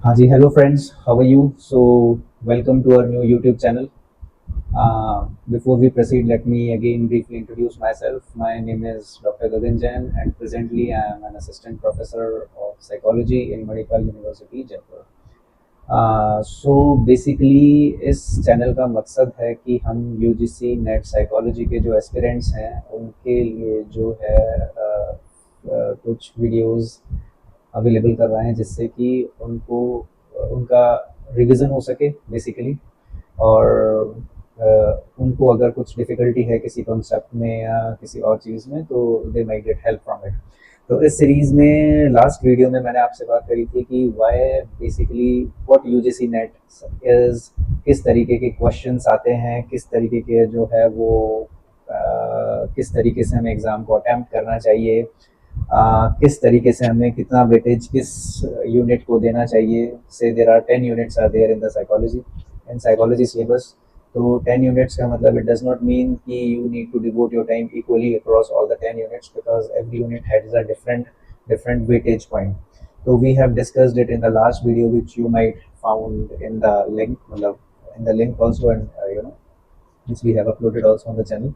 हाँ जी, hello friends, how are you? So, welcome to our new YouTube channel. Before we proceed, let me again briefly introduce myself. My name is Dr. Gagan Jain, and presently I am an assistant professor of psychology in Manipal University, Jaipur. So basically इस channel का मकसद है कि हम UGC net psychology के जो aspirants हैं उनके लिए जो है कुछ वीडियोस अवेलेबल कर रहे हैं जिससे कि उनको उनका रिवीजन हो सके बेसिकली। और उनको अगर कुछ डिफ़िकल्टी है किसी कॉन्सेप्ट में या किसी और चीज़ में तो they might get help from it. तो इस सीरीज़ में लास्ट वीडियो में मैंने आपसे बात करी थी कि why basically what UGC NET is, किस तरीके के क्वेश्चंस आते हैं, किस तरीके के जो है वो किस तरीके से हमें एग्ज़ाम को अटैम्प्ट करना चाहिए, किस तरीके से हमें कितना वेटेज किस यूनिट को देना चाहिए। Say there are 10 units are there in the psychology syllabus. तो 10 यूनिट्स का मतलब इट डज नॉट मीन कि you need to devote your time equally across all the 10 units because every unit has a different weightage point. So we have discussed it in the last video which you might found in the link, in the link also, and which we have uploaded also on the channel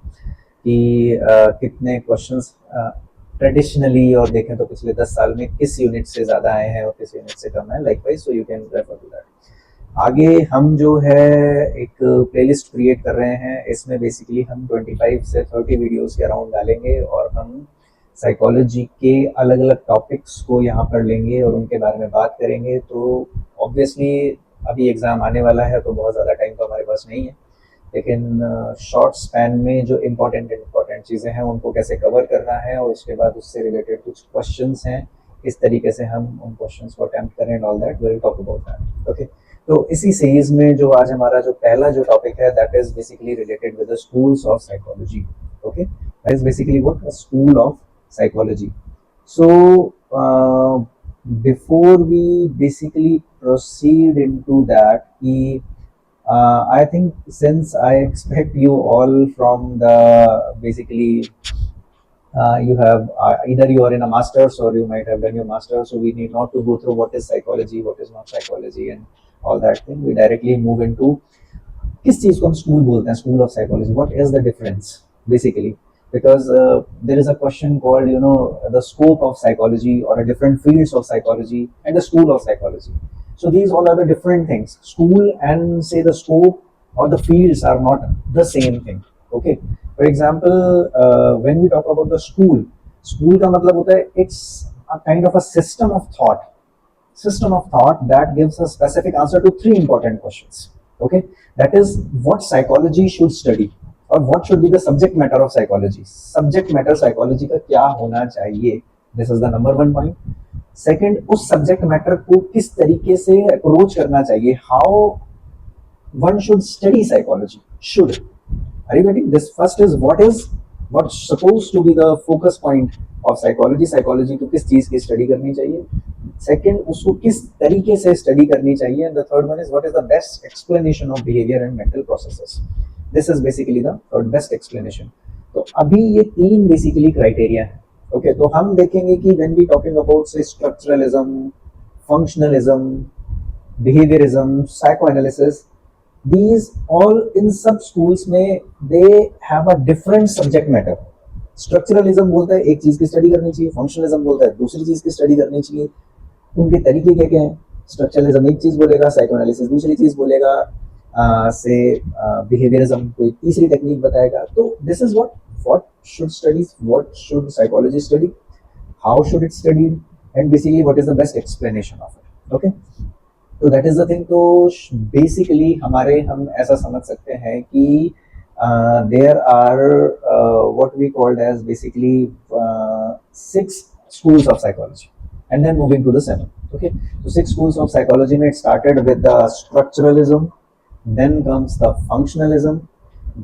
कि कितने questions traditionally और देखें तो पिछले 10 साल में किस unit से ज़्यादा आए हैं और किस यूनिट से कम है, like wise, so you can refer to that. आगे हम जो है एक प्लेलिस्ट क्रिएट कर रहे हैं, इसमें बेसिकली हम 25 से 30 वीडियोस के अराउंड डालेंगे और हम साइकोलॉजी के अलग अलग टॉपिक्स को यहाँ पर लेंगे और उनके बारे में बात करेंगे। तो ऑब्वियसली अभी एग्ज़ाम आने वाला है तो बहुत ज़्यादा टाइम तो हमारे पास नहीं है, लेकिन शॉर्ट स्पैन में जो इम्पोर्टेंट चीज़ें हैं उनको कैसे कवर करना है और उसके बाद उससे रिलेटेड कुछ क्वेश्चंस हैं, किस तरीके से हम उन क्वेश्चंस को अटेम्प्ट करें and all that, will talk about that. Okay, तो इसी सीरीज में जो आज हमारा जो पहला जो टॉपिक है that is basically related with the schools of psychology. Okay, that is basically what a school of psychology. So before we basically proceed into that, कि I think since I expect you all from the basically you have either you are in a master's or you might have done your master's, so we need not to go through what is psychology, what is not psychology and all that thing. We directly move into किस चीज को हम school बोलते हैं, school of psychology, what is the difference basically, because there is a question called the scope of psychology or a different fields of psychology and the school of psychology. So these all are the different things. School and say the scope or the fields are not the same thing. Okay, for example, when we talk about the school का मतलब होता है it's a kind of a system of thought that gives a specific answer to three important questions. Okay, that is what psychology should study or what should be the subject matter of psychology. Subject matter psychology का क्या होना चाहिए, this is the number one point. Second, उस subject matter को किस तरीके से approach करना चाहिए, how one should study psychology. Should, are you getting this? First is what's supposed to be the focus point of psychology. Psychology को किस चीज की स्टडी करनी चाहिए, सेकेंड उसको किस तरीके से स्टडी करनी चाहिए, and the third one is what is the best explanation of behaviour and mental processes. This is basically the third best explanation. तो अभी ये तीन बेसिकली क्राइटेरिया है. ओके, तो हम देखेंगे कि व्हेन वी टॉकिंग अबाउट से structuralism, functionalism, behaviourism, psychoanalysis, these all in सब schools में they have a different subject matter. Structuralism बोलता है एक चीज की स्टडी करनी चाहिए, फंक्शनलिज्म बोलता है दूसरी चीज की स्टडी करनी चाहिए. उनके तरीके क्या क्या हैं, स्ट्रक्चरलिज्म एक चीज बोलेगा, साइकोएनालिसिस दूसरी चीज बोलेगा, से बिहेवियरिज्म कोई तीसरी टेक्निक बताएगा. तो this is what should study, what should psychology study, how should it studied, and basically what is the best explanation of it. Okay, तो दैट इज द थिंग. तो बेसिकली हम ऐसा समझ सकते हैं कि there are what we called as basically 6 schools of psychology, and then moving to the 7. Okay, so 6 schools of psychology में it started with the structuralism, then comes the functionalism,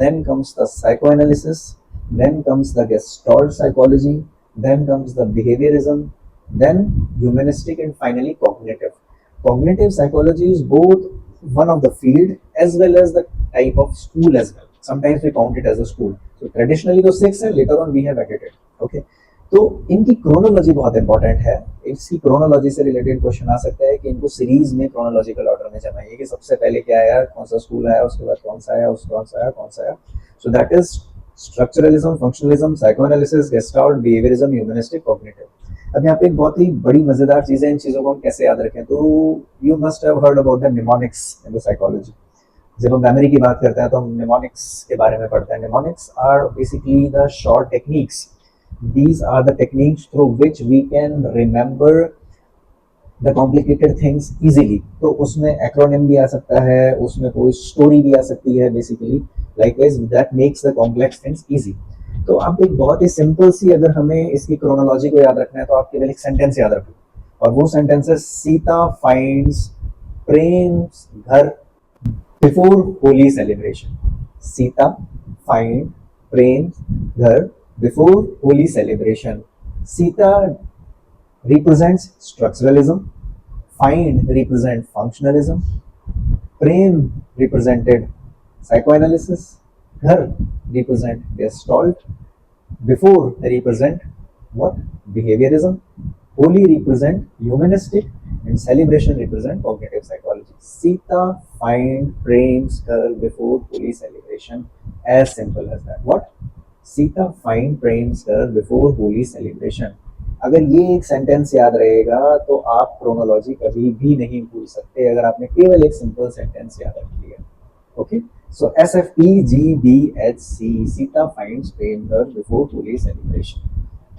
then comes the psychoanalysis, then comes the gestalt psychology, then comes the behaviorism, then humanistic, and finally cognitive psychology is both one of the field as well as the type of school as well. Sometimes we count it as a school. So traditionally those 6 and later on we have added it. Okay, तो इनकी chronology बहुत important है। इसकी chronology से related question आ सकता है कि इनको सीरीज में क्रोनोलॉजिकल ऑर्डर में जमाइए कि सबसे पहले क्या आया, कौन सा स्कूल आया, उसके बाद कौन सा आया, उसके कौन सा आया, कौन सा आया। So that is structuralism, functionalism, psychoanalysis, gestalt, behaviourism, humanistic, cognitive. अब यहाँ पे एक बहुत ही बड़ी मजेदार चीज है, इन चीजों को हम कैसे याद रखें। तो you must have heard about the mnemonics in the psychology. जब हम मेमोरी की बात करते हैं तो हम निमोनिक्स के बारे में पढ़ते हैं। Mnemonics are basically the short techniques. These are the techniques through which we can remember the complicated things easily. तो उसमें एक्रोनिम भी आ सकता है, उसमें कोई स्टोरी भी आ सकती है basically. Likewise, that makes the complex things easy. तो आप एक बहुत ही सिंपल सी, अगर हमें इसकी क्रोनोलॉजी को याद रखना है तो आप केवल एक सेंटेंस याद रखो, और वो सेंटेंस है सीता फाइंड्स प्रेम्स घर before Holi celebration. Sita find Prem's घर before holy celebration. Sita represents structuralism, find represent functionalism, prem represented psychoanalysis, ghar represent gestalt, before represent what, behaviorism, holy represent humanistic, and celebration represent cognitive psychology. Sita find prems ghar before holy celebration, as simple as that. What? Sita find Prem's her before Holi celebration. अगर ये एक sentence याद रहेगा तो आप chronology कभी भी नहीं भूल सकते, अगर आपने केवल एक सिंपल सेंटेंस याद रख लिया। Okay, so SFPGBHC, Sita finds Prem her before Holi celebration,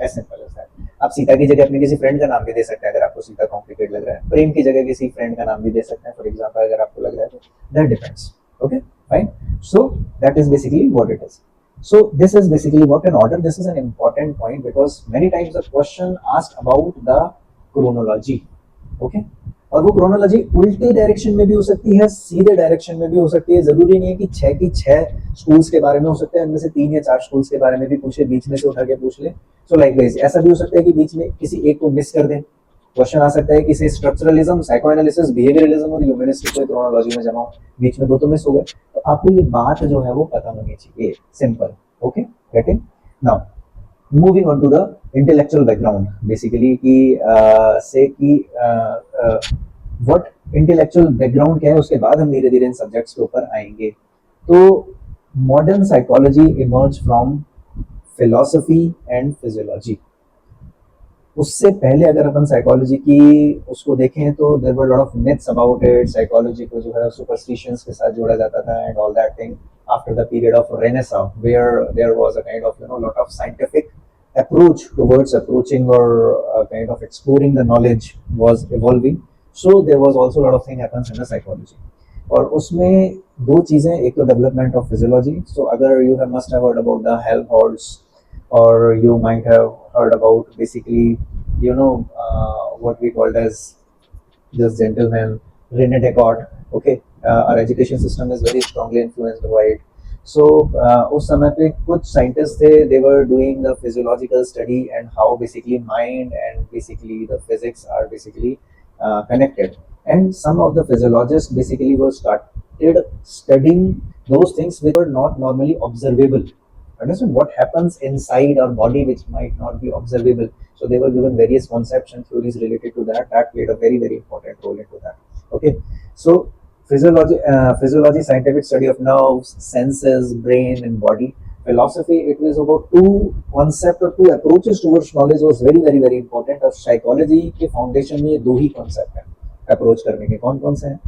as simple as that. आप सीता की जगह अपने किसी फ्रेंड का नाम भी दे सकते हैं अगर आपको सीता कॉम्प्लिकेट लग रहा है। प्रेम की जगह किसी फ्रेंड का नाम भी दे सकते हैं फॉर एग्जांपल, अगर आपको लग रहा है तो that depends. Okay fine, so that is basically what it is. So this is basically what an order. This is an important point because many times the question asked about the chronology. Okay? और वो chronology उल्टी direction में भी हो सकती है, सीधे direction में भी हो सकती है। जरूरी नहीं है कि 6 की 6 स्कूल्स के बारे में हो सकते हैं, उनमें से 3 या 4 स्कूल्स के बारे में भी पूछे, बीच में से उठा के पूछ ले। सो लाइकवाइज ऐसा भी हो सकता है कि बीच में किसी एक को मिस कर दें। क्वेश्चन आ सकता है कि से स्ट्रक्चरलिज्म, साइकोएनालिसिस, बिहेवियरलिज्म और ह्यूमनिस्टिक को क्रोनोलॉजी में जमाओ, बीच में 2 तो मिस हो गए। तो आपको ये बात जो है वो पता होनी चाहिए, simple. Okay, getting? Now moving on to the intellectual background, basically कि से कि व्हाट इंटेलेक्चुअल बैकग्राउंड क्या है, उसके बाद हम धीरे धीरे इन सब्जेक्ट्स के ऊपर आएंगे। तो modern psychology emerge from philosophy and physiology. उससे पहले अगर अपन साइकोलॉजी की उसको देखें तो there were lot of myths about it. Psychology को जो है सुपरस्टिशंस के साथ जोड़ा जाता था and all that thing. After the period of renaissance where there was a kind of lot of scientific approach towards approaching or kind of exploring the knowledge was evolving, so there was also a lot of thing happens in the psychology। और उसमें 2 चीजें, एक तो development of physiology. So अगर you have must have heard about the Helmholtz or you might have heard about basically what we called as just gentleman Rene Descartes। Okay, our education system is very strongly influenced by it। So उस समय पे कुछ scientist थे, they were doing the physiological study and how basically mind and basically the physics are basically connected, and some of the physiologists basically were started studying those things which were not normally observable। Understand what happens inside our body which might not be observable, so they were given various concepts and theories related to that played a very very important role into that। Okay, so physiology scientific study of nerves, senses, brain and body। Philosophy, it was about 2 concept or 2 approaches towards knowledge was very very very important। और psychology के foundation में 2 ही concept है approach करने के। कौन कौन से हैं?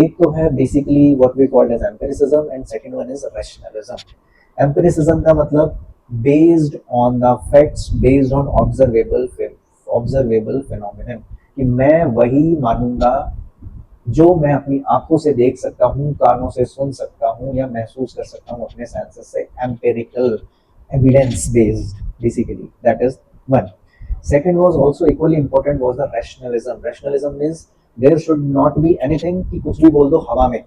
एक तो है basically what we call as empiricism and second one is rationalism। Empiricism का मतलब based on the facts, based on observable phenomenon, कि मैं वही मानूंगा जो मैं अपनी आंखों से देख सकता हूँ, कानों से सुन सकता हूँ या महसूस कर सकता हूँ अपने सेंसेस से। Empirical, evidence based basically, that is one. Second was also equally important was the rationalism. Rationalism means there should not be anything कि कुछ भी बोल दो हवा में।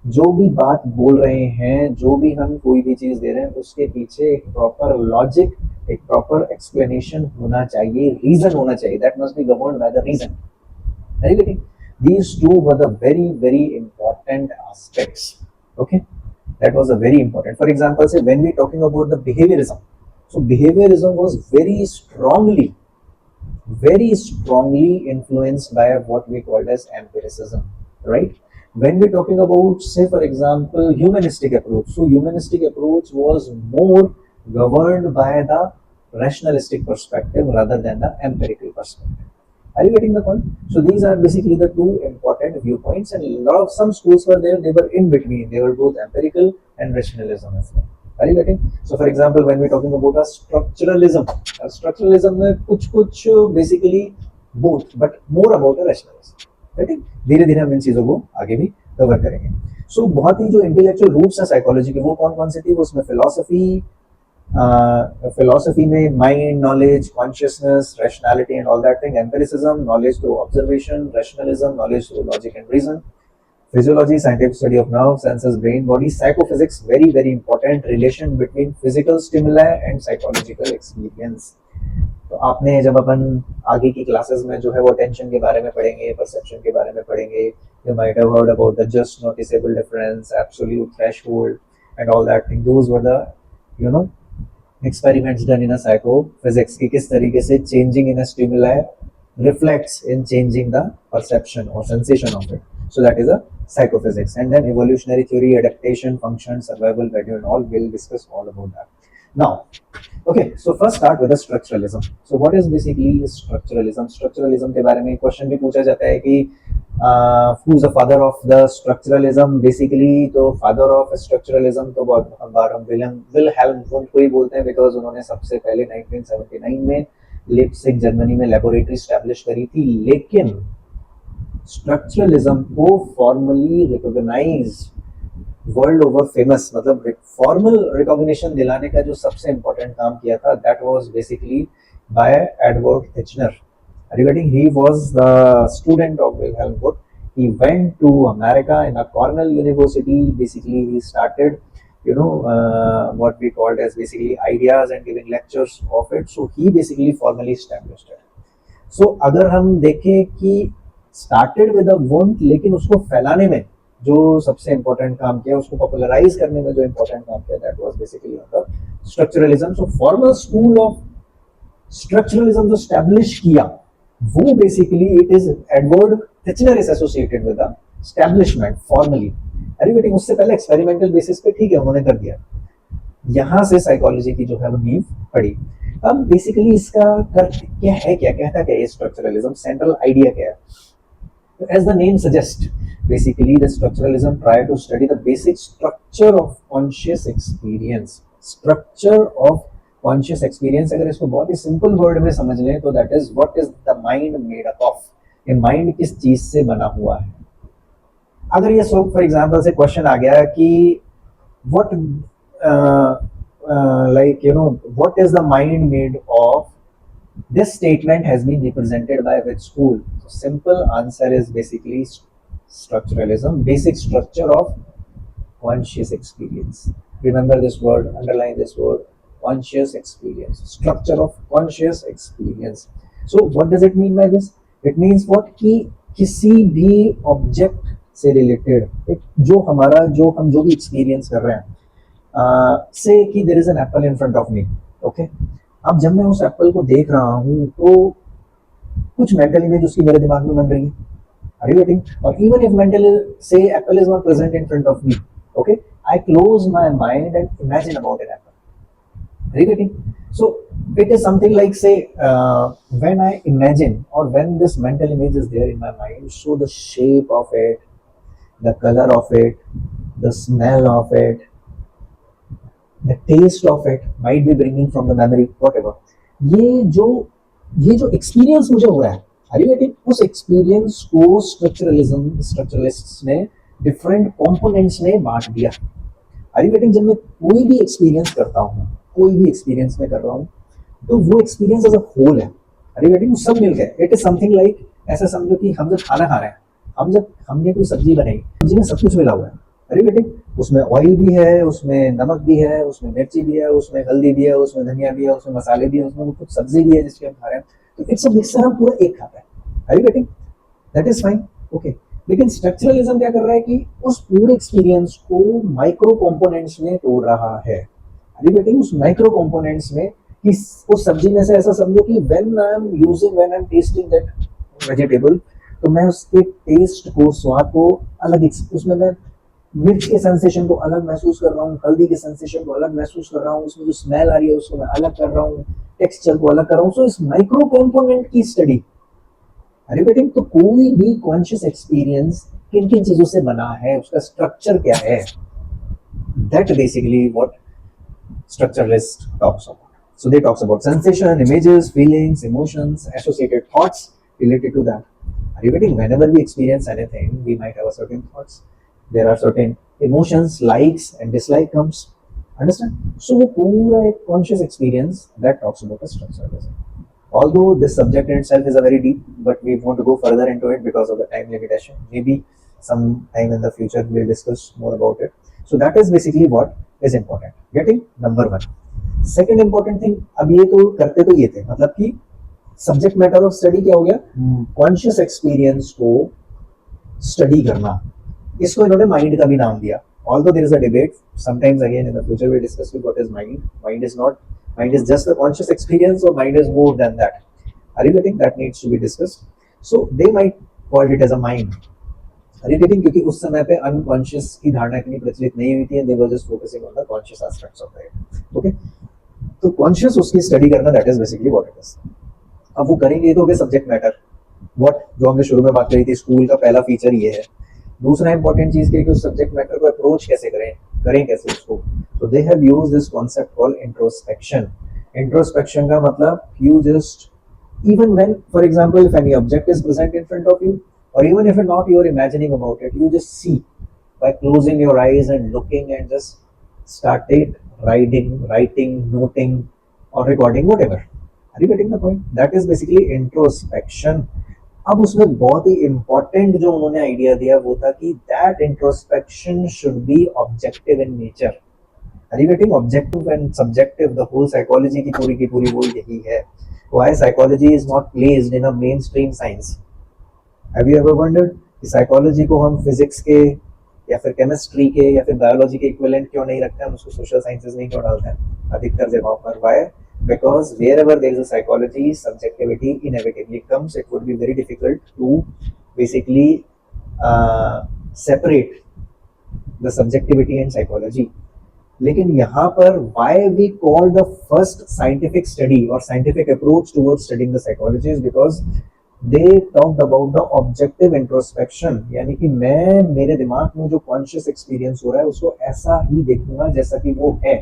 जो भी बात बोल रहे हैं, जो भी हम कोई भी चीज दे रहे हैं, उसके पीछे एक प्रॉपर लॉजिक, एक प्रॉपर एक्सप्लेनेशन होना चाहिए, रीजन होना चाहिए। That must be governed by the reason. Are you getting? These 2 were the very very important aspects। Okay, that was a very important। For example, say when we talking about the behaviorism, So behaviorism was very strongly influenced by what we called as empiricism, right? When we're talking about, say, for example, humanistic approach, so humanistic approach was more governed by the rationalistic perspective rather than the empirical perspective. Are you getting the point? So these are basically the two important viewpoints, and a lot of some schools were there. They were in between. They were both empirical and rationalism as well. Are you getting? So, for example, when we're talking about a structuralism में कुछ basically both, but more about a rationalism. ठीक? धीरे धीरे हम इन चीजों को आगे भी कवर करेंगे. So बहुत ही जो इंटेलेक्चुअल रूट्स है साइकोलॉजी के वो कौन कौन से थी? उसमें philosophy में mind, knowledge, consciousness, rationality and all that thing. Empiricism, knowledge through observation. Rationalism, knowledge through logic and reason. Physiology, scientific study of nerve, senses, brain, body. Psychophysics, very very important, relation between physical stimuli and psychological experience. तो आपने जब अपन आगे की classes में जो है वो tension के बारे में पढ़ेंगे, परसेप्शन के बारे में पढ़ेंगे, you might have heard about the just noticeable difference, absolute threshold and all that thing. Those were the, you know, experiments done in a psychophysics कि किस तरीके से changing in a stimuli reflects in changing the perception or sensation of it. So that is a psychophysics. And then evolutionary theory, adaptation, function, survival, value and all, we'll discuss all about that. Now, okay, so first start with the structuralism. So what is basically structuralism? Structuralism के बारे में question भी पूछा जाता है कि who is the father of the structuralism? Basically तो father of structuralism तो बहुत बार हम विल्हेल्म वुंट को ही बोलते हैं, because उन्होंने सबसे पहले 1979 में लिप्सिक जर्मनी में लेबोरेटरी स्टैब्लिश करी थी. लेकिन स्ट्रक्चरलिज्म को formally recognise, world over famous, मतलब फॉर्मल रिकॉग्निशन दिलाने का जो सबसे इंपॉर्टेंट काम किया था, that was basically by Edward Titchener. He was the student of Wilhelm Wundt. He went to America in a Cornell University. Basically, he started, what we called as basically ideas and giving lectures of it. So he basically formally established it. So अगर हम देखें कि started with a Wundt, लेकिन उसको फैलाने में जो सबसे important काम किया, उसको popularize करने में जो important काम किया, that was basically on the structuralism. So formal school of structuralism जो establish किया, वो basically it is Edward Titchener is associated with the establishment formally. अरे उससे पहले experimental basis पे ठीक है उन्होंने कर दिया, यहाँ से साइकोलॉजी की जो है वो नींव पड़ी. अब बेसिकली इसका क्या है, क्या कहता क्या है स्ट्रक्चरलिज्म, सेंट्रल आइडिया क्या है? As the name suggests, basically the structuralism try to study the basic structure of conscious experience. Structure of conscious experience, अगर इसको बहुत ही सिंपल वर्ड में समझ लें तो that is what is the mind made up of. ये mind किस चीज से बना हुआ है? अगर ये सो फॉर एग्जांपल से क्वेश्चन आ गया कि what what is the mind made of? This statement has been represented by which school? So simple answer is basically structuralism, basic structure of conscious experience. Remember this word, underline this word, conscious experience, structure of conscious experience. So what does it mean by this? It means what कि किसी भी object से related जो हम जो भी experience कर रहे हैं, से कि there is an apple in front of me. Okay, अब जब मैं उस एप्पल को देख रहा हूँ तो कुछ मेंटल इमेज उसकी मेरे दिमाग में बन रही है. Are you getting? Or even if mentally say apple is not present in front of me, okay, I close my mind and imagine about an apple. Are you getting? So it is something like, say, when I imagine or when this mental image is there in my mind, so the shape of it, the color of it, the smell of it, the taste of it might be bringing from the memory, whatever. ये जो experience मुझे हो रहा है, Are you getting? उस experience को स्ट्रक्चरलिस्ट्स ने different components में बांट दिया. Are you getting? जब मैं कोई भी एक्सपीरियंस करता हूँ, कोई भी एक्सपीरियंस में कर रहा हूँ, तो वो एक्सपीरियंस एज अ होल है. Are you getting? सब मिल गए. इट इज समथिंग लाइक, ऐसा समझो कि हम जब खाना खा रहे हैं, हमने कोई सब्जी बनाई, सब्जी में सब कुछ मिला हुआ है. Are you getting? उसमें ऑयल भी है, उसमें नमक भी है, उसमें मिर्ची भी है, उसमें हल्दी भी है, उसमें धनिया भी है, उसमें मसाले भी है, उसमें कुछ सब्जी भी है जिसकी हम खा रहे हैं. तो इट्स अ मिक्सचर, हम पूरा एक खाता है. Are you getting? That is fine. Okay. लेकिन स्ट्रक्चरलिज्म क्या कर रहा है कि उस पूरे एक्सपीरियंस को माइक्रो कंपोनेंट्स में तोड़ रहा है. रिपीटिंग उस माइक्रो कंपोनेंट्स में कि उस सब्जी में से ऐसा समझो कि when I am testing that vegetable, तो मैं उसके टेस्ट को, स्वाद को अलग, उसमें मैं मिर्च के सेंसेशन को अलग महसूस कर रहा हूँ, हल्दी के सेंसेशन को अलग महसूस कर रहा हूँ, उसमें जो स्मेल आ रही है उसको मैं अलग कर रहा हूँ, टेक्सचर को अलग कर रहा हूँ। सो इस माइक्रो कंपोनेंट की स्टडी, रिपीटिंग, तो कोई भी कॉन्शियस एक्सपीरियंस किन किन चीजों से बना है, उसका स्ट्रक्चर क्या है, that basically what structuralist talks about. So they talks about sensation, images, feelings, emotions, associated thoughts related to that. Are you getting? Whenever we experience anything, we might have a certain thoughts. There are certain emotions, likes and dislike comes. Understand? So वो पूरा एक conscious experience that talks about the structuralism. Although this subject in itself is a very deep, but we want to go further into it because of the time limitation. Maybe some time in the future we'll discuss more about it. So that is basically what is important. Getting number one. Second important thing, अब ये तो करते तो ये थे, मतलब कि subject matter of study क्या हो गया, कॉन्शियस एक्सपीरियंस को स्टडी करना। इसको इन्होंने माइंड का भी नाम दिया। Although there is a debate, sometimes again in the future we discuss with what is mind. Mind is not, mind is just a conscious experience, or mind is more than that. Are you getting? That needs to be discussed. So they might call it as a mind. Are you getting? क्योंकि उस समय पे unconscious की धारणा इतनी प्रचलित नहीं हुई थी, they were just focusing on the conscious aspects of it. Okay? तो कॉन्शियस उसकी स्टडी करना, that is basically what it is. अब वो करेंगे तो हो गया सब्जेक्ट मैटर, व्हाट, जो हमने शुरू में बात करी थी, स्कूल का पहला फीचर ये है। दूसरा इंपॉर्टेंट चीज कि उस सब्जेक्ट मैटर को अप्रोच कैसे करें, करें कैसे उसको। तो they have used this concept called introspection. Introspection का मतलब you just, even when, for example, if any object is present in front of you, or even if not you're imagining about it, you just see by closing your eyes and looking and just started writing, noting or recording, whatever. Are you getting the point? That is basically introspection. अब उसमें बहुत ही important जो उन्होंने idea दिया वो था कि that introspection should be objective in nature. Are you getting? Objective and subjective, the whole psychology की पूरी वो यही है। Why psychology is not placed in a mainstream science? Have you ever wondered कि साइकोलॉजी को हम physics के या फिर केमिस्ट्री के या फिर बायोलॉजी के इक्विवेलेंट क्यों नहीं रखते हैं, हम उसको सोशल साइंसेज में क्यों डालते हैं अधिकतर जगहों पर? Why? Because wherever there is a psychology, subjectivity inevitably comes. It would be very difficult to basically separate the subjectivity and psychology. लेकिन यहाँ पर why we call the first scientific study or scientific approach towards studying the psychology is because they talked about the objective introspection, यानी कि मैं मेरे दिमाग में जो conscious experience हो रहा है उसको ऐसा ही देखूंगा जैसा कि वो है,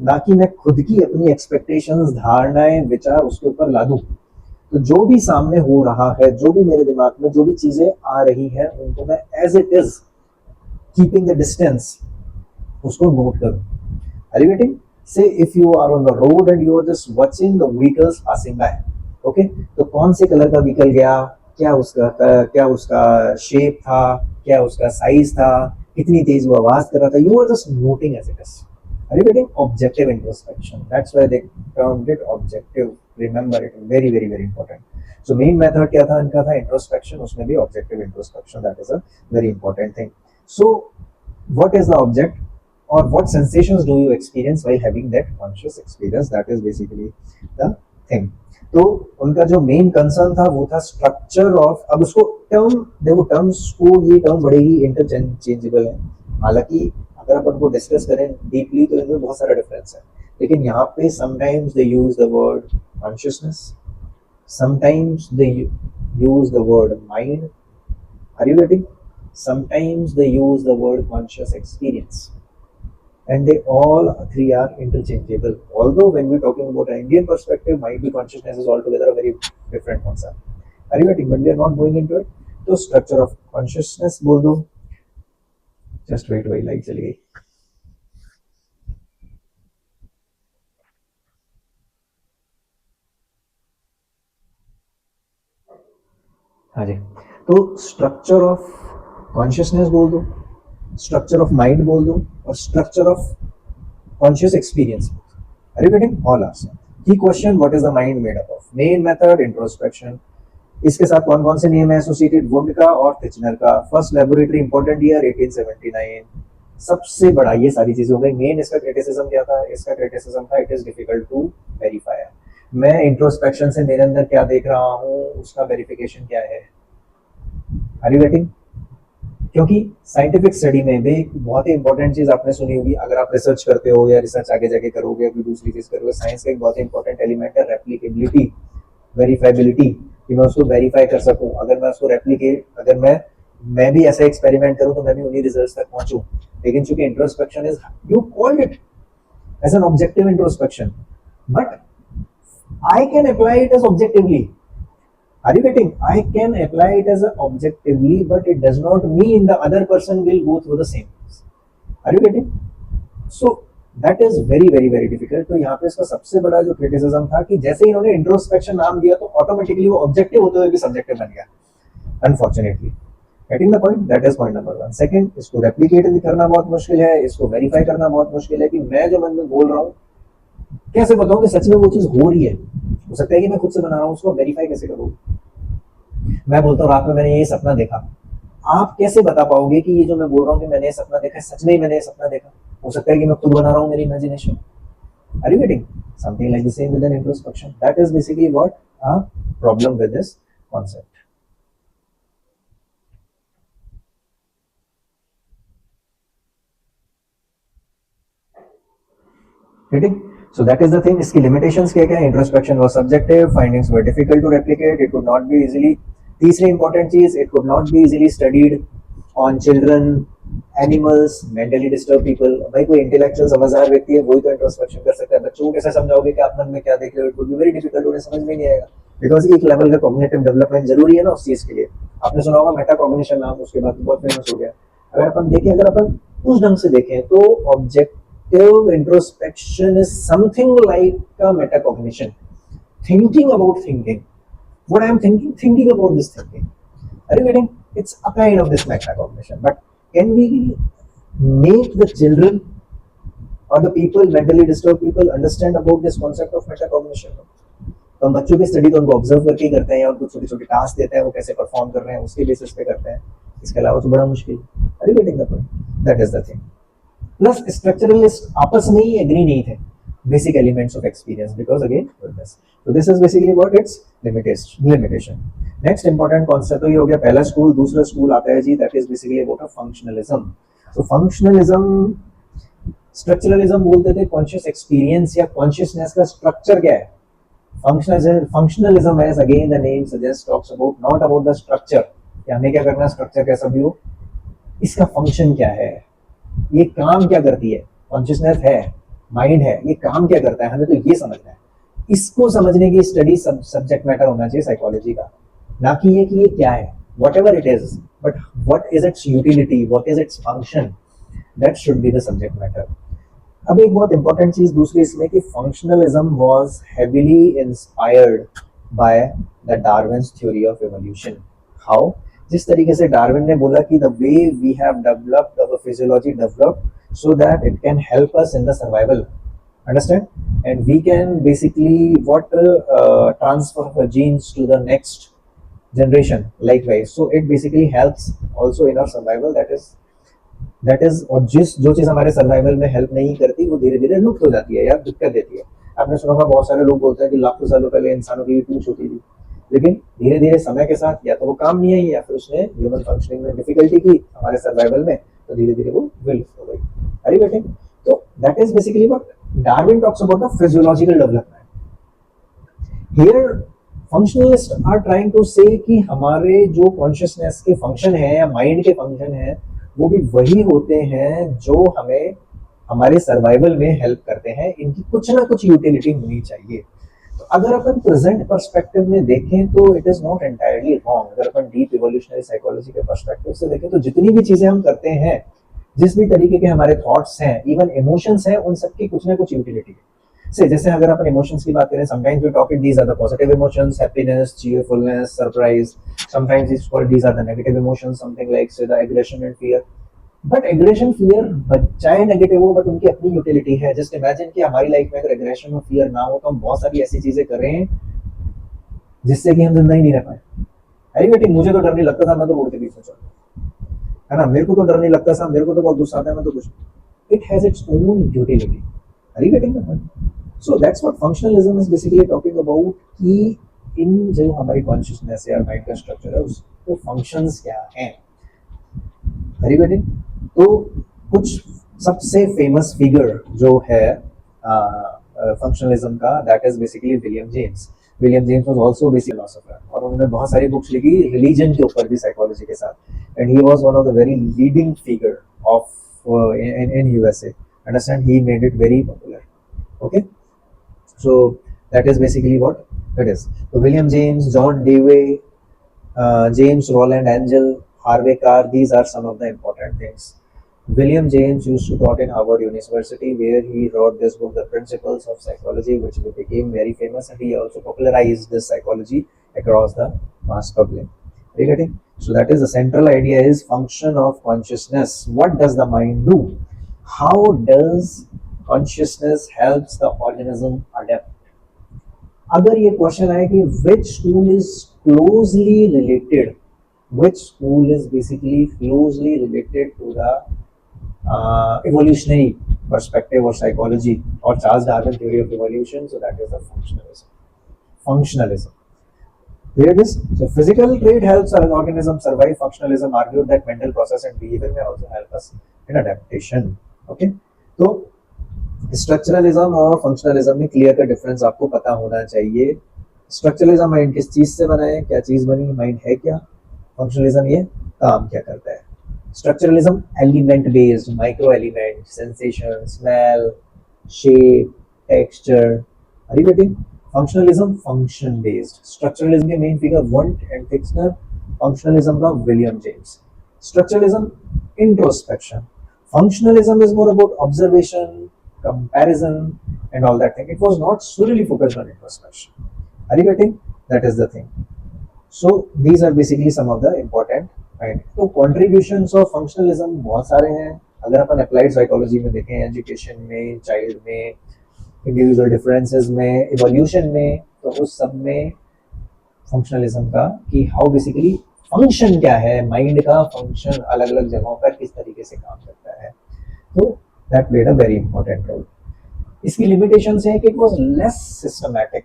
ना कि मैं खुद की अपनी एक्सपेक्टेशंस, धारणाएं, विचार उसके ऊपर ला दूं। तो जो भी सामने हो रहा है, जो भी मेरे दिमाग में जो भी चीजें आ रही हैं, उनको मैं as it is keeping the distance उसको नोट करूं। Are you getting? Say if you are on the road and you are just watching the vehicles passing by, okay, तो कौन से कलर का व्हीकल गया, क्या उसका शेप था, क्या उसका साइज था, कितनी तेज वो आवाज कर रहा था, you are just noting as it is. Are you getting? Objective introspection. That's why they termed it objective. Remember it. Very, very, very important. So main method क्या था इनका? था introspection. उसमें भी objective introspection. That is a very important thing. So what is the object, or what sensations do you experience while having that conscious experience? That is basically the thing. तो उनका जो main concern था वो था structure of, अब उसको term देखो, terms को, ये टर्म बड़े ही इंटरचेंजेबल है। हालांकि अगर अपन को डिस्कस करें डीपली तो इनमें बहुत सारा डिफरेंस है, लेकिन यहाँ पे sometimes they use the word consciousness, sometimes they use the word mind, are you getting? Sometimes they use the word conscious experience, and they all three are interchangeable. Although when we're talking about an Indian perspective, might be consciousness is altogether a very different concept. Are you getting? But we are not going into it. तो structure of consciousness बोल दो। Just wait, वही light चली गई। हाँ जी, तो structure of consciousness बोल दो, स्ट्रक्चर ऑफ माइंड बोल दो, और structure of conscious experience. Are you getting? All are same. Key question, what is the mind made up of? Main method introspection. इसके साथ कौन कौन से नियम है एसोसिएटेड? वुंड का और थिचनर का। फर्स्ट लेबोरेटरी इंपॉर्टेंट ईयर 1879, सबसे बड़ा ये सारी चीजें हो गई। मेन इसका क्रिटिसिज्म क्या था? इसका क्रिटिसिज्म था it is difficult to verify. मैं इंट्रोस्पेक्शन से मेरे अंदर क्या देख रहा हूँ उसका वेरिफिकेशन क्या है? Are you getting? क्योंकि साइंटिफिक स्टडी में भी बहुत ही इंपॉर्टेंट चीज आपने सुनी होगी, अगर आप रिसर्च करते हो या रिसर्च आगे जाके करोगे, कोई दूसरी चीज करोगे, साइंस का एक बहुत इंपॉर्टेंट एलिमेंट है रेप्लिकेबिलिटी, वेरीफाइबिलिटी, कि मैं उसको वेरीफाई कर सकूं। अगर मैं उसको रेप्लिकेट, अगर मैं भी ऐसा एक्सपेरिमेंट करूं तो मैं भी उन्हीं रिजल्ट्स तक पहुंचूं। लेकिन चूंकि introspection is, you called it as an objective introspection, but I can apply it as objectively. Are you getting? I can apply it as a objectively, but it does not mean the other person will go through the same. Are you getting? So that is very very very difficult. तो यहाँ पे इसका सबसे बड़ा जो criticism था कि जैसे ही इन्होंने इंट्रोस्पेक्शन नाम दिया तो ऑटोमेटिकली वो ऑब्जेक्टिव होते हुए भी सब्जेक्टिव बन गया, unfortunately. Getting the point? That is point number 1। Second, इसको रेप्लिकेट भी करना बहुत मुश्किल है, इसको वेरीफाई करना बहुत मुश्किल है कि मैं जो मन में बोल रहा हूँ कैसे बताऊं कि सच में वो चीज हो रही है। हो सकता है कि मैं खुद से बना रहा हूँ, उसको वेरीफाई कैसे करूँ? मैं बोलता हूँ रात में मैंने ये सपना देखा, आप कैसे बता पाओगे कि ये जो मैं बोल रहा हूँ कि मैंने ये सपना देखा है सच में ही मैंने ये सपना देखा? हो सकता है कि मैं खुद बना रहा हूँ, मेरी imagination. Are you getting? Something like the same with an introspection. That is basically what a problem with this concept. Getting? So that is the thing. इसकी limitations क्या क्या है? Introspection was subjective, findings were difficult to replicate, it could not be easily. तीसरी important चीज, it could not be easily studied on children, animals, mentally disturbed people. भाई कोई intellectual समझदार व्यक्ति है वही तो introspection कर सकता है। बच्चों को कैसे समझाओगे कि आप मन में क्या देख रहे हो? It would be very difficult, उन्हें समझ में नहीं आएगा, because एक level का cognitive development जरूरी है ना उस चीज के लिए। आपने सुना होगा मेटाकॉग्निशन नाम, उसके बाद बहुत फेमस हो गया। अगर अपन देखें, अगर अपन उस ढंग से देखें तो object introspection is something like a metacognition, thinking about thinking. What I am thinking about this thinking. Are you getting? It's a kind of this metacognition. But can we make the children or the people, mentally disturbed people, understand about this concept of metacognition? तो हम बच्चों की study तो उनको observe करके ही करते हैं, या उनको छोटे छोटे टास्क देते हैं, वो कैसे परफॉर्म कर रहे हैं उसके बेसिस पे करते हैं। इसके अलावा तो बड़ा मुश्किल। Are you getting the point? That is the thing. Plus structuralist आपस में ही एग्री नहीं थे basic elements of experience, because again तो this is basically what its limitation. Next important concept तो ये हो गया पहला स्कूल। दूसरा स्कूल आता है जी, that is basically about functionalism. तो फंक्शनलिज्म, स्ट्रक्चरलिज्म बोलते थे कॉन्शियस एक्सपीरियंस या कॉन्शियसनेस का स्ट्रक्चर क्या है। Functionalism as again the name suggest talks about not about the structure, कि हमें क्या करना है, स्ट्रक्चर कैसा भी हो, इसका फंक्शन क्या है, ये काम क्या करती है, कॉन्शियसनेस है, माइंड है, ये काम क्या करता है, हमें तो ये समझना है। इसको समझने की स्टडी सब्जेक्ट मैटर होना चाहिए साइकोलॉजी का, ना कि ये क्या है, whatever it is, but what is its utility, what is its function, that should be the subject matter. अब एक बहुत इंपॉर्टेंट चीज दूसरी इसमें कि functionalism was heavily inspired by the Darwin's theory of evolution. How? जिस तरीके से डार्विन ने बोला कि the way we have developed, our physiology developed so that it can help us in the survival, understand, and we can basically what transfer genes to the next generation likewise, so it basically helps also in our survival. that is और जो चीज हमारे survival में help नहीं करती वो धीरे धीरे लुप्त हो जाती है या दिक्कत देती है। आपने सुना होगा बहुत सारे लोग बोलते हैं कि लाखों सालों पहले इंसानों की भी पूंछ होती थी, लेकिन धीरे धीरे समय के साथ या तो वो काम नहीं आई या फिर उसने ह्यूमन फंक्शनिंग में डिफिकल्टी की हमारे सर्वाइवल में, तो धीरे धीरे वो विलुप्त हो गई। अरे बेटे, तो that is basically what Darwin talks about the physiological development. Here functionalist are trying to say कि हमारे जो कॉन्शियसनेस के फंक्शन है या माइंड के फंक्शन है वो भी वही होते हैं जो हमें हमारे सर्वाइवल में हेल्प करते हैं, इनकी कुछ ना कुछ यूटिलिटी होनी चाहिए। तो अगर अपन प्रेजेंट पर्सपेक्टिव में देखें तो it is not entirely wrong. अगर अपन डीप इवोल्यूशनरी साइकोलॉजी के पर्सपेक्टिव से देखें तो जितनी भी चीजें हम करते हैं, जिस भी तरीके के हमारे थॉट्स हैं, इवन इमोशंस हैं, उन सबकी कुछ ना कुछ यूटिलिटी है। से जैसे अगर अपन इमोशंस की बात करें, sometimes we talk it these are the positive emotions, happiness, cheerfulness, surprise, sometimes it's called these are the negative emotions, something like say the aggression and fear. But aggression fear चाहे negative हो, but उनकी अपनी utility है। Just imagine कि हमारी life में अगर aggression और फियर ना हो तो हम बहुत सारी ऐसी चीजें कर रहे हैं जिससे कि हम जिंदा ही नहीं रह पाए। अरे बेटी, मुझे तो डर नहीं लगता था, मैं तो रोड के बीच में चल रहा हूँ। है ना, मेरे को तो डर नहीं लगता साहब, मेरे को तो बहुत गुस्सा आता है, मैं तो कुछ, it has its own utility. Are you getting the point? So that's what functionalism is basically talking about कि इन जो हमारी कॉन्शियसनेस या माइंड का स्ट्रक्चर है उसके फंक्शंस क्या हैं. Are you getting? तो कुछ सबसे फेमस फिगर जो है फंक्शनलिज्म का, that is basically William James. William James was also basic philosopher और उन्होंने बहुत सारी बुक्स लिखी रिलीजन के ऊपर भी, साइकोलॉजी के साथ. And he was one of the very leading figure of in USA. Understand? He made it very popular. Okay, so that is basically what it is. So William James, John Dewey, James Roland Angel, Harvey Carr, these are some of the important things. William James used to taught in Harvard University, where he wrote this book, The Principles of Psychology, which became very famous, and he also popularized this psychology across the mass public. Are you getting? So that is the central idea is function of consciousness. What does the mind do? How does consciousness helps the organism adapt? अगर ये question आए कि which school is closely related, which school is basically closely related to the evolutionary perspective or psychology or Charles Darwin theory of evolution, so that is the functionalism. Functionalism. Hear this? So physical trait helps an organism survive. Functionalism argued that mental process and behavior may also help us in adaptation. Okay? तो structuralism और functionalism में clear का difference आपको पता होना चाहिए. Structuralism mind किस चीज से बना है, क्या चीज बनी, माइंड है क्या. फंक्शनलिज्म ये काम क्या करता है. Structuralism element based, micro element, sensation, smell, shape, texture. Are you getting? Functionalism function based. Structuralism के main figure Wundt and Titchener, functionalism का William James. Structuralism introspection, functionalism is more about observation, comparison and all that thing. It was not solely focused on introspection. Are you getting? That is the thing. So these are basically some of the important right. तो contributions of functionalism बहुत सारे हैं. अगर अपन applied psychology में देखें, education में, child में, individual differences में, evolution में, तो उस सब में functionalism का कि how basically फंक्शन क्या है, माइंड का फंक्शन अलग अलग जगहों पर किस तरीके से काम करता है. तो that played a very important role. इसकी लिमिटेशंस है कि it was less systematic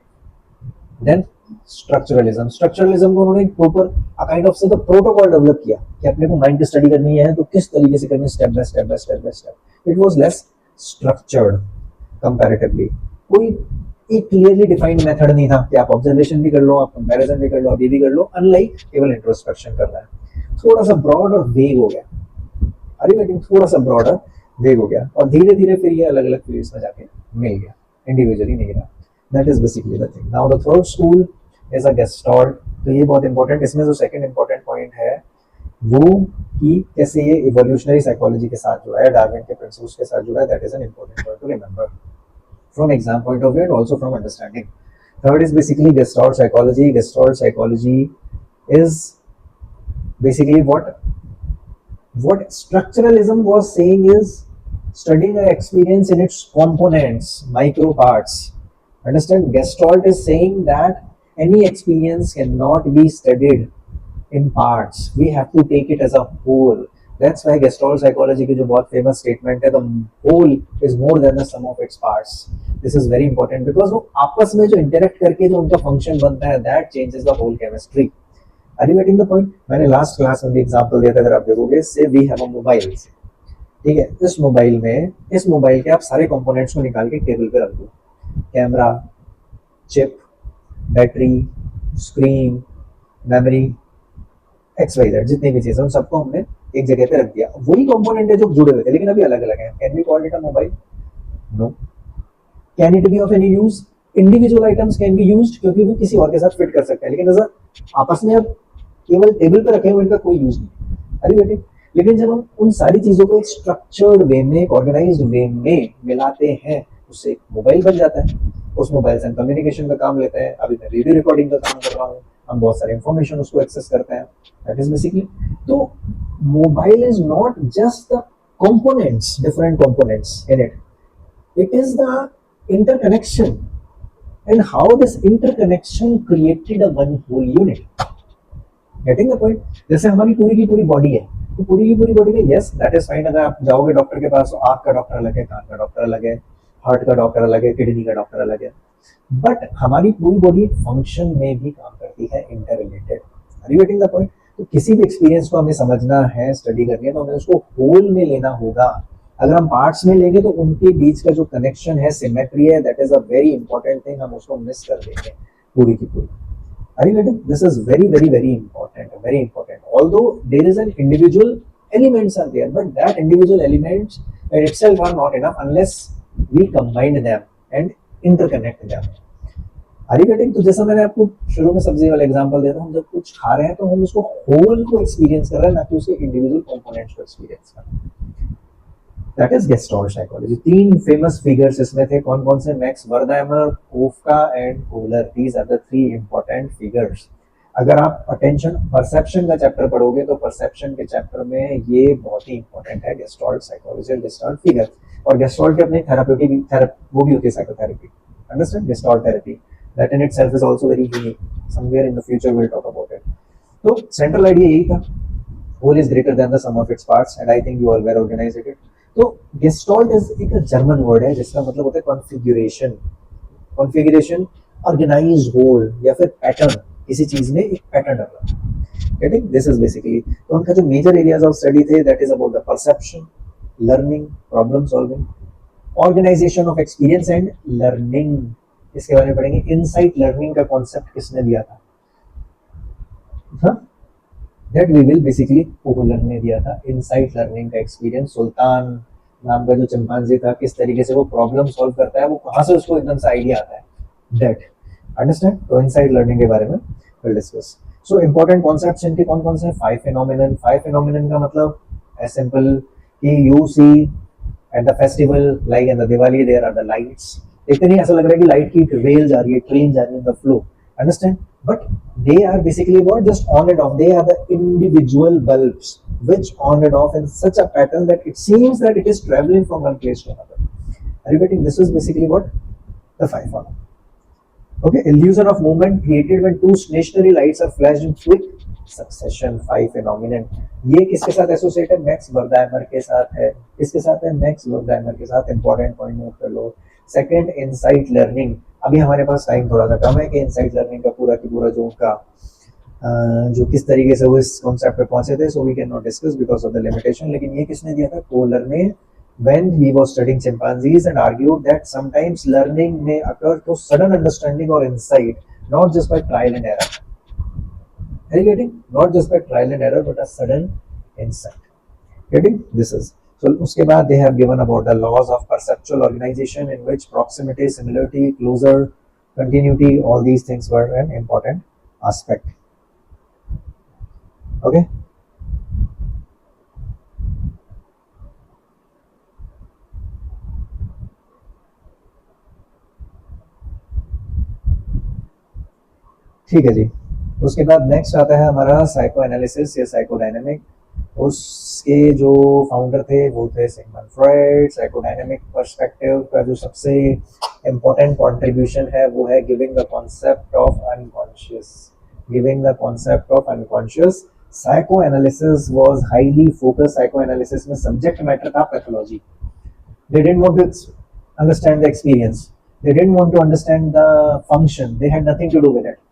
than structuralism. Structuralism को उन्होंने प्रॉपर काइंड ऑफ से द प्रोटोकॉल डेवलप किया कि अपने को माइंड की स्टडी करनी है तो किस तरीके से करनी है, step by step by step by step. It was less structured comparatively. कोई एक क्लियरली डिफाइंड मेथड नहीं था कि आप ऑब्जर्वेशन भी कर लो, आप कंपैरिजन भी कर लो, अभी भी कर लो, अनलाइक केवल इंट्रोस्पेक्शन करना है. थोड़ा सा ब्रॉड और वेग हो गया. अरे गेटिंग? थोड़ा सा ब्रॉड और वेग हो गया और धीरे धीरे फिर ये अलग अलग फील्ड्स में जाके मिल गया, इंडिविजुअली नहीं रहा. That is basically the thing. Now the third school is a gestalt. तो ये बहुत इंपॉर्टेंट. इसमें जो सेकंड इंपॉर्टेंट पॉइंट है वो कि कैसे ये इवोल्यूशनरी साइकोलॉजी के साथ जुड़ा है, डार्विन के प्रिंसिपल्स के साथ जुड़ा है. That is an important point two remember from exam point of view and also from understanding. Third is basically Gestalt psychology. Gestalt psychology is basically what structuralism was saying is studying an experience in its components, micro parts. Understand? Gestalt is saying that any experience cannot be studied in parts. We have to take it as a whole. That's why Gestalt psychology की जो बहुत famous statement है, the whole is more than the sum of its parts. This is very important because वो आपस में जो interact करके जो उनका function बनता है, that changes the whole chemistry. Are you getting the point? मैंने last class में भी example दिया था, अगर आप देखोगे, say we have a mobile. ठीक है, इस मोबाइल के आप सारे components को निकाल के टेबल पे रख दो. Camera, chip, battery, screen, memory, XYZ जितनी भी चीजें, उन सबको हमने एक जगह पे रख दिया. वही कंपोनेंट है जो जुड़े हुए थे लेकिन अभी अलग अलग हैं. Can we call it a mobile? No. Can it be of any use? Individual items can be used क्योंकि वो किसी और के साथ फिट कर सकते हैं, लेकिन अगर आपस में अब केवल टेबल पे रखे हुए इनका कोई यूज नहीं. अरे बेटे, लेकिन जब हम उन सारी चीजों को एक स्ट्रक्चर्ड वे में, एक ऑर्गेनाइज्ड वे में मिलाते हैं, उससे एक मोबाइल बन जाता है. उस मोबाइल से हम कम्युनिकेशन का काम लेते हैं. अभी मैं वीडियो रिकॉर्डिंग का काम कर रहा हूँ, हम बहुत सारे इंफॉर्मेशन उसको एक्सेस करते हैं. That is basically. तो mobile is not just the components, different components in it. It is the interconnection and how this interconnection created a one whole unit. Getting the point? जैसे हमारी पूरी की पूरी body है, तो पूरी की पूरी बॉडी में, यस दैट इज फाइन। अगर आप जाओगे डॉक्टर के पास तो आंख का डॉक्टर अलग है, कान का डॉक्टर अलग है, हार्ट का डॉक्टर अलग है, किडनी का डॉक्टर अलग है, बट हमारी पूरी बॉडी फंक्शन में भी काम करती है, interrelated. Are you getting the point? तो किसी भी एक्सपीरियंस को हमें समझना है, स्टडी करनी है, तो हमें उसको होल में लेना होगा। अगर हम पार्ट्स में लेंगे तो उनके बीच का जो कनेक्शन है, सिमेट्री है, that is a very important thing, हम उसको मिस कर देंगे पूरी की पूरी। Are you getting? This is very, very, very important. Very important. Although there is an individual elements are there, but that individual elements in itself are not enough unless we combine them and interconnect them. Are you getting? तो जैसा मैंने आपको शुरू में सब्जी वाला example दिया था, हम जब कुछ खा रहे हैं तो हम उसको होल को एक्सपीरियंस कर रहे हैं, ना कि उसके इंडिविजुअल कंपोनेंट्स को एक्सपीरियंस कर रहे हैं। That is Gestalt psychology. तीन फेमस फिगर्स इसमें थे, कौन कौन से? Max Wertheimer, Koffka and Kohler. These are the three important figures. अगर आप अटेंशन परसेप्शन का चैप्टर पढ़ोगे तो परसेप्शन के चैप्टर में ये बहुत ही इंपॉर्टेंट है, गेस्टॉल्ट साइकोलॉजी और गेस्टॉल्ट फिगर। और गेस्टॉल्ट की अपनी थेराप्यूटिक वो भी होती है, psychotherapy. Understand? Gestalt therapy that in itself is also very unique. Somewhere in the future we will talk about it. तो सेंट्रल आइडिया यही था, whole is greater than the sum of its parts, and I think you all well organized it. तो gestalt एक German word है जिसका मतलब होता है कॉन्फ़िगरेशन। कॉन्फ़िगरेशन, ऑर्गेनाइज होल या फिर पैटर्न, किसी चीज में एक पैटर्न डालना। गेटिंग? दिस इज बेसिकली, तो उनका जो मेजर एरियाज ऑफ स्टडी थे, that is about the perception, learning, problem solving, organization of experience and learning. इसके बारे में पढ़ेंगे। इनसाइट लर्निंग का कॉन्सेप्ट किसने दिया था? हाँ, that we will basically Kohler ने दिया था। इनसाइट लर्निंग का एक्सपीरियंस, सुल्तान नाम का जो चिंपांजी था, किस तरीके से वो प्रॉब्लम सॉल्व करता है, वो कहाँ से उसको एकदम से आइडिया आता है, दैट। अंडरस्टैंड? तो इनसाइट लर्निंग के बारे में will discuss. So important concepts इनके कौन कौन से? Five phenomenon. फाइव फिनोमिनन का मतलब एज सिंपल कि you see at the festival, like in the Diwali, there are the lights. देखते नहीं ऐसा लग रहा है कि लाइट की रेल जा रही है, ट्रेन जा रही है, the flow. Understand? But they are basically what? Just on and off. They are the individual bulbs which on and off in such a pattern that it seems that it is traveling from one place to another. Are you getting? This is basically what? The five one. Okay, illusion of movement created when two stationary lights are flashed in quick succession. Five phenomenon. ये किसके साथ associate है? Max वर्दहैमर के साथ है। किसके साथ है? मैक्स वर्दहैमर के साथ। इंपॉर्टेंट पॉइंट नोट कर लो। Second, insight learning. अभी हमारे पास टाइम थोड़ा सा कम है कि इनसाइट लर्निंग का पूरा की पूरा जो उनका जो किस तरीके से वो इस कॉन्सेप्ट पे पहुंचे थे, so we can not discuss because of the limitation. लेकिन ये किसने दिया था? कोहलर ने, when he was studying chimpanzees and argued that sometimes learning may occur to sudden understanding or insight, not just by trial and error. Are you getting? Not just by trial and error, but a sudden insight. Getting? This is. So उसके बाद they have given about the laws of perceptual organization in which proximity, similarity, closer, continuity, all these things were an important aspect. Okay. ठीक है जी। उसके बाद next आता है हमारा psycho analysis या साइकोडायनेमिक। उसके जो फाउंडर थे वो थे सिगमंड फ्रॉइड। साइकोडायनेमिक पर्सपेक्टिव का जो सबसे इम्पोर्टेंट कंट्रीब्यूशन है वो है giving the concept of unconscious. Giving the concept of unconscious. Psycho analysis was highly focus. Psycho analysis में सब्जेक्ट मैटर था pathology. They didn't want to understand the experience. They didn't want to understand the function. They had nothing to do with it.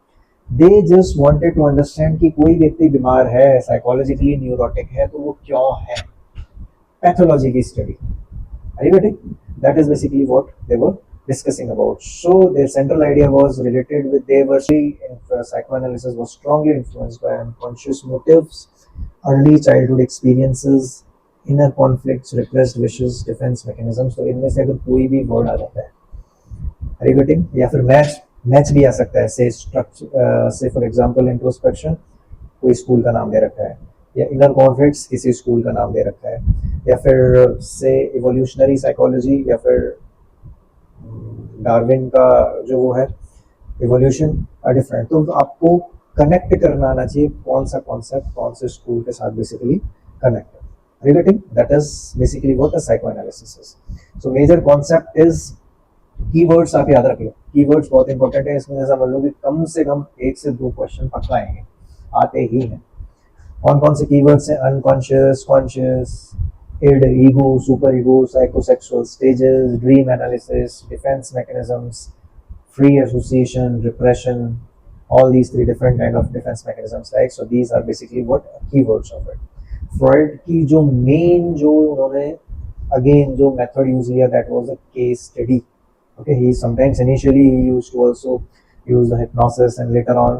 They just wanted to understand कि कोई व्यक्ति बीमार है, psychologically neurotic है, तो वो क्यों है, पैथोलॉजी की study. Are you getting? That is basically what they were discussing about. So their central idea was related with psychoanalysis was strongly influenced by unconscious motives, early childhood experiences, inner conflicts, repressed wishes, defense mechanisms. तो इनमें से अगर कोई भी word आ जाता है, are you getting? या फिर मैच भी आ सकता है। से फॉर एग्जांपल इंट्रोस्पेक्शन, कोई स्कूल का नाम दे रखा है, या इनर कॉन्फ्लिक्ट्स किसी स्कूल का नाम दे रखा है, या फिर से इवोल्यूशनरी साइकोलॉजी, या फिर डार्विन का जो वो है इवोल्यूशन आर डिफरेंट। तो आपको कनेक्ट करना आना चाहिए कौन सा कॉन्सेप्ट कौन से स्कूल के साथ basically connect. Relating, that is basically what a psychoanalysis is. So major concept is keywords। आप याद रख लो, keywords बहुत इंपॉर्टेंट है इसमें। समझ लो कि कम से कम 1 से 2 क्वेश्चन पक्का आएंगे, आते ही हैं। कौन कौन से कीवर्ड्स हैं? Unconscious, conscious, id, ego, super ego, psychosexual stages, dream analysis, defense mechanisms, free association, repression, all these three different kind of defense mechanisms, right? So these are basically what keywords of it. Freud की जो main जो उन्होंने again जो method use किया that was a case study. Okay, he sometimes initially he used to also use the hypnosis, and later on,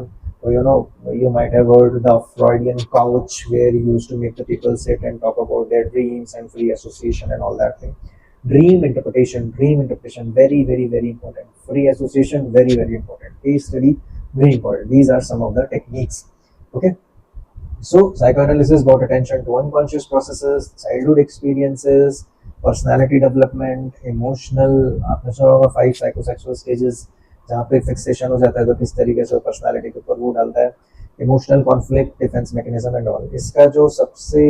you might have heard the Freudian couch, where he used to make the people sit and talk about their dreams and free association and all that thing. Dream interpretation, very very very important. Free association, very very important. Case study, very important. These are some of the techniques. Okay. So psychoanalysis got attention to unconscious processes, childhood experiences, personality development, emotional. आपने सुना होगा 5 psychosexual stages, जहाँ पे fixation हो जाता है तो किस तरीके से पर्सनालिटी के ऊपर वो डालता है. Emotional conflict, defence mechanism and all. इसका जो सबसे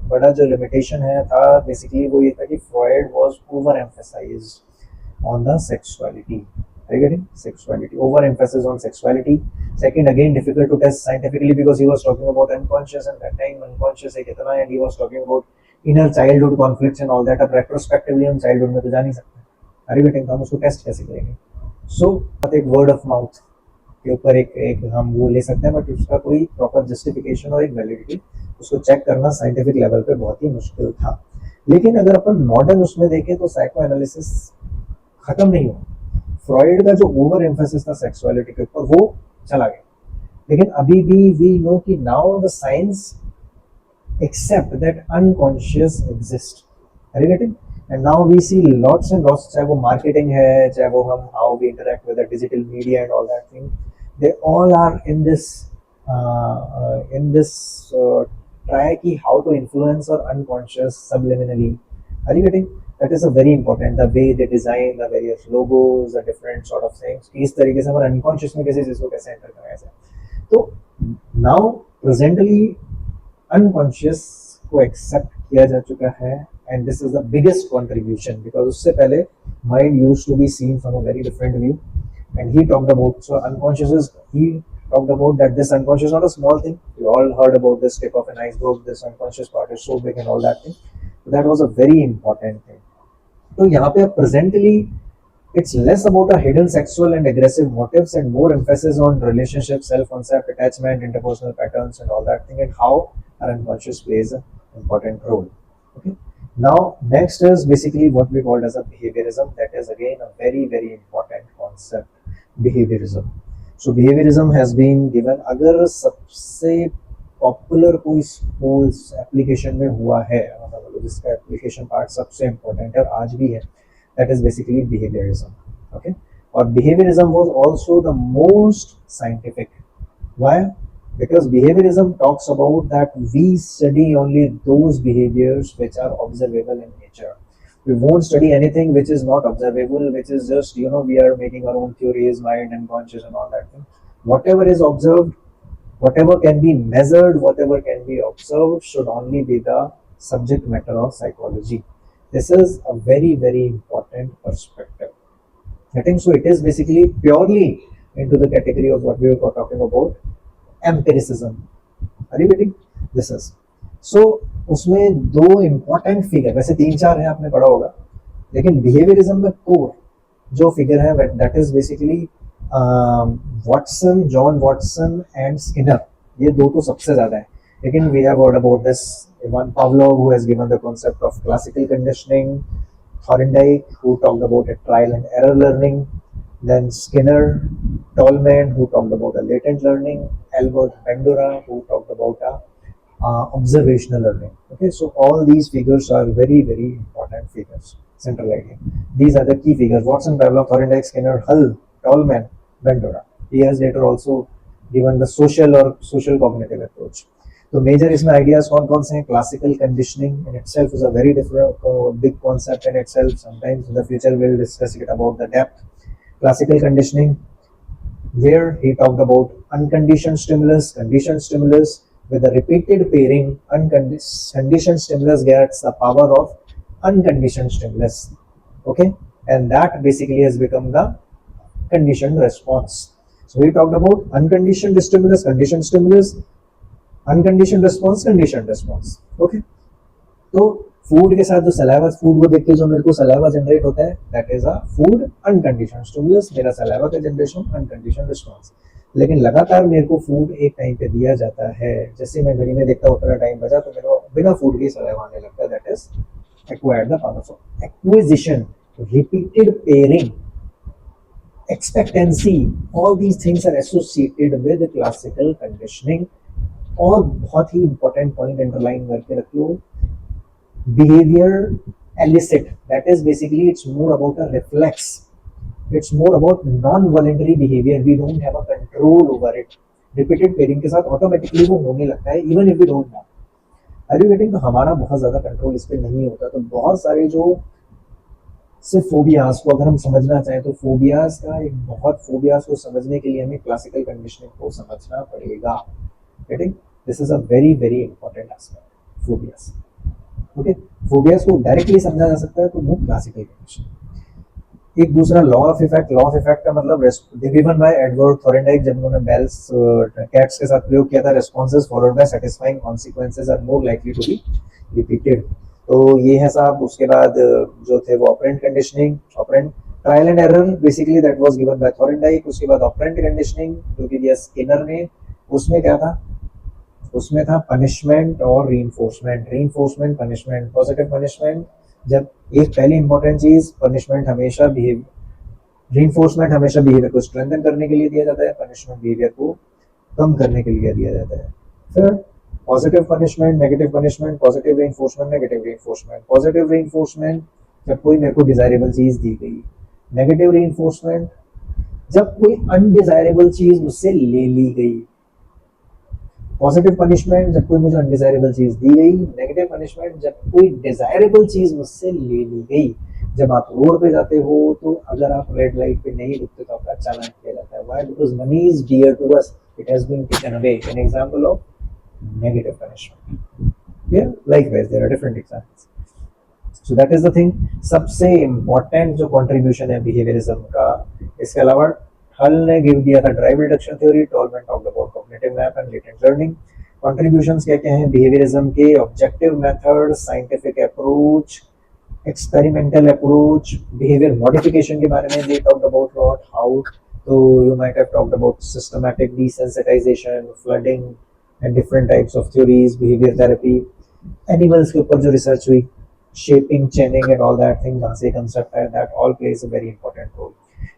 बड़ा जो लिमिटेशन है था बेसिकली वो ये था कि Freud was over emphasised on the sexuality. Are you getting? Sexuality. Overemphasis on sexuality. Second, again, difficult to test scientifically because he was talking about unconscious, and that time unconscious है कितना, and he was talking about inner childhood conflicts and all that. अब retrospectively हम childhood में तो जा नहीं सकते. Are you getting? तो हम उसको टेस्ट कैसे करेंगे? So एक word of mouth के ऊपर एक हम वो ले सकते हैं, बट उसका कोई प्रॉपर जस्टिफिकेशन और एक वैलिडिटी उसको चेक करना साइंटिफिक लेवल पे बहुत ही मुश्किल था. लेकिन अगर अपन मॉडर्न उसमें देखें तो साइको एनालिसिस खत्म नहीं हुआ. फ्रॉइड का जो ओवर एम्फेसिस था सेक्सुअलिटी के ऊपर वो चला गया, लेकिन अभी भी वी नो कि now the science accept that unconscious exist. Are you getting? And now we see lots and lots, चाहे वो मार्केटिंग है, चाहे वो हम how we interact with the digital media and all that thing, they all are in this try ki how to influence our unconscious subliminally. Are you getting? That is a very important, the way they design the various logos, the different sort of things, इस तरीके से हमारे unconscious में कैसे इसको कैसे enter कराया जाए. तो now presently unconscious को accept किया जा चुका है, and this is the biggest contribution because उससे पहले mind used to be seen from a very different view, and he talked about, so unconscious is, he talked about that this unconscious is not a small thing. We all heard about this tip of an iceberg, this unconscious part is so big and all that thing. So that was a very important thing. तो यहाँ पे presently it's less about a hidden sexual and aggressive motives and more emphasis on relationship, self-concept, attachment, interpersonal patterns and all that thing, and how our unconscious plays an important role. Okay. Now next is basically what we called as a behaviorism. That is again a very very important concept, behaviorism. So behaviorism has been given, अगर सबसे popular कोई schools application में हुआ है, मतलब जिसका application part सबसे important है और आज भी है, that is basically behaviourism. Okay. और behaviourism was also the most scientific. Why? Because behaviorism talks about that we study only those behaviors which are observable in nature. We won't study anything which is not observable, which is just, we are making our own theories, mind and conscious and all that thing. Whatever is observed, whatever can be measured, whatever can be observed should only be the subject matter of psychology. This is a very, very important perspective. I think so. It is basically purely into the category of what we were talking about, empiricism. Are you getting? This is. So, उसमें दो important figure, वैसे 3-4 है आपने पढ़ा होगा, लेकिन behaviourism में core जो फिगर है that is basically Watson, John Watson and Skinner. ये दो तो सबसे ज्यादा है, लेकिन we have heard about this Ivan Pavlov, who has given the concept of classical conditioning, Thorndike, who talked about a trial and error learning, then Skinner, Tolman, who talked about a latent learning, Albert Bandura, who talked about a observational learning. Okay, so all these figures are very very important figures. Central idea. These are the key figures: Watson, Pavlov, Thorndike, Skinner, Hull, Tolman, Bandura. He has later also given the social or social cognitive approach. तो major इसमें ideas कौन कौन से हैं? Classical conditioning in itself is a very different big concept in itself. Sometimes in the future we will discuss it about the depth. Classical conditioning, where he talked about unconditioned stimulus, conditioned stimulus. With the repeated pairing, conditioned stimulus gets the power of unconditioned stimulus. Okay, and that basically has become the conditioned response. So we talked about unconditioned stimulus, conditioned stimulus. Unconditioned response, conditioned response. Okay, तो food के साथ जो saliva, food को देख के जो मेरे को सलाइवा जनरेट होता है, that is a food unconditional stimulus, मेरा सलाइवा का जनरेशन अनकंडीशनल रिस्पॉन्स। लेकिन लगातार मेरे को फूड एक टाइम पे दिया जाता है, जैसे मैं घड़ी में देखता हूँ उतना टाइम बचा तो मेरे को बिना फूड के सलाइवा आने लगता है, that is acquired the powers of acquisition, repeated pairing, expectancy, all these things are associated with classical conditioning। और बहुत ही इंपॉर्टेंट पॉइंट अंडरलाइन करके रख लो, behavior elicit, that is basically it's more about a reflex, it's more about non-voluntary behavior, we don't have a control over it। repeated pairing के साथ automatically वो होने लगता है even if we don't know. Are you getting? तो हमारा बहुत ज्यादा कंट्रोल इस पर नहीं होता। तो बहुत सारे जो सिर्फ फोबियाज को अगर हम समझना चाहें तो फोबियाज का एक बहुत, फोबियाज को समझने के लिए हमें क्लासिकल कंडीशनिंग को समझना पड़ेगा। Getting? This is a very very important aspect, phobias. Okay, phobias को डायरेक्टली समझा जा सकता है तो वो क्लासिकल कंडीशनिंग। एक दूसरा law of effect, law of effect का मतलब गिवन बाय एडवर्ड थॉर्नडाइक, जब उन्होंने बेल्स कैट्स के साथ प्रयोग किया था, responses followed by satisfying consequences are more likely to be repeated. तो ये है साहब। उसके बाद जो थे वो operant conditioning, operant trial and error, basically that was given by Thorndike. उसके बाद ऑपरेंट कंडीशनिंग जो कि दिया स्किनर ने, उसमें क्या था? उसमें था पनिशमेंट और reinforcement, reinforcement, punishment, positive punishment. जब एक पहली इंपॉर्टेंट चीज, पनिशमेंट हमेशा बिहेवियर, रीइंफोर्समेंट हमेशा बिहेवियर को स्ट्रेंथन करने के लिए दिया जाता है, पनिशमेंट बिहेवियर को कम करने के लिए दिया जाता है। फिर positive punishment, negative punishment, positive reinforcement, negative reinforcement. Positive reinforcement जब कोई मेरे को डिजायरेबल चीज दी गई, नेगेटिव रीइंफोर्समेंट जब कोई अनडिजायरेबल चीज मुझसे ले ली गई, पॉजिटिव पनिशमेंट जब कोई मुझे अनडिजायरेबल चीज दी गई, नेगेटिव पनिशमेंट जब कोई डिजायरेबल चीज मुझसे ले ली गई। जब आप रोड पे जाते हो तो अगर आप रेड लाइट पे नहीं रुकते तो आपका चालान किया जाता है। Why? Because money is dear to us, it has been taken away. An example of negative punishment. Yeah, likewise there are different examples. So that is the thing। सबसे इम्पोर्टेंट जो कंट्रीब्यूशन है बिहेवियरिज्म का, इसके अलावा Hull ने give दिया था drive reduction theory, Tolman talked about cognitive map and latent learning. Contributions क्या क्या हैं बिहेवियरिज्म के? Objective method, scientific approach, experimental approach, behaviour modification के बारे में they talked about lot, how. तो you might have talked about systematic desensitisation, flooding and different types of theories, behaviour therapy, animals के ऊपर जो रिसर्च हुई, shaping, chaining and all that thing, जहाँ से कंसेप्ट है, that all plays a very important role.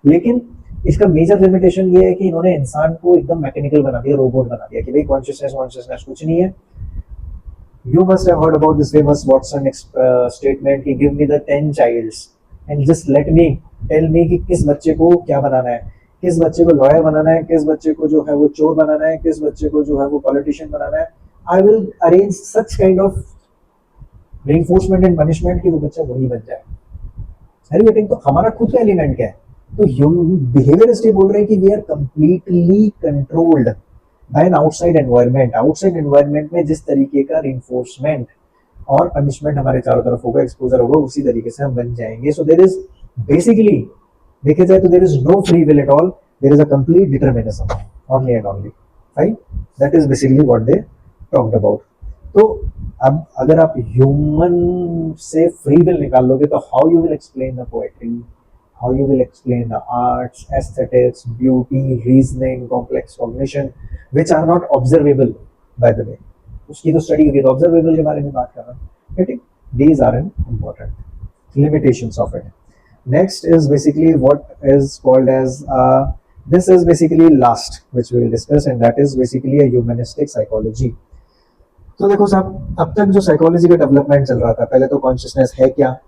लेकिन इसका major limitation ये है कि इन्होंने इंसान को एकदम मैकेनिकल बना दिया, रोबोट बना दिया कि भाई कॉन्शियसनेस कॉन्शियसनेस कुछ नहीं है। You must have heard about this famous Watson statement कि give me the 10 childs and just let me tell me कि किस बच्चे को क्या बनाना है, किस बच्चे को लॉयर बनाना है, किस बच्चे को जो है वो चोर बनाना है, किस बच्चे को जो है वो पॉलिटिशियन बनाना है। I will arrange such kind of reinforcement and punishment कि वो बच्चा वही बन जाए। है। तो हमारा खुद का एलिमेंट क्या है? तो बिहेवियरिस्ट बोल रहे हैं कि we are completely controlled by an outside environment. Outside environment में जिस तरीके का रिइंफोर्समेंट और पनिशमेंट हमारे चारों तरफ होगा, एक्सपोजर होगा, उसी तरीके से हम बन जाएंगे। सो देयर इज बेसिकली, देखे जाए तो there is no free will at all, there is a complete determinism only and only, right? That is basically what they talked about. तो अब अगर आप ह्यूमन से फ्री विल निकाल लोगे तो how you will explain the poetry, how you will explain the arts, aesthetics, beauty, reasoning, complex cognition, which are not observable by the way। उसकी तो स्टडी होगी तो ऑब्जर्वेबल के बारे में बात कर रहा हूँ, ठीक? These are important limitations of it। Next is basically what is called as this is basically last which we will discuss, and that is basically a humanistic psychology। तो देखो साहब, अब तक जो साइकोलॉजी का डेवलपमेंट चल रहा था, पहले तो कॉन्शियसनेस है क्या,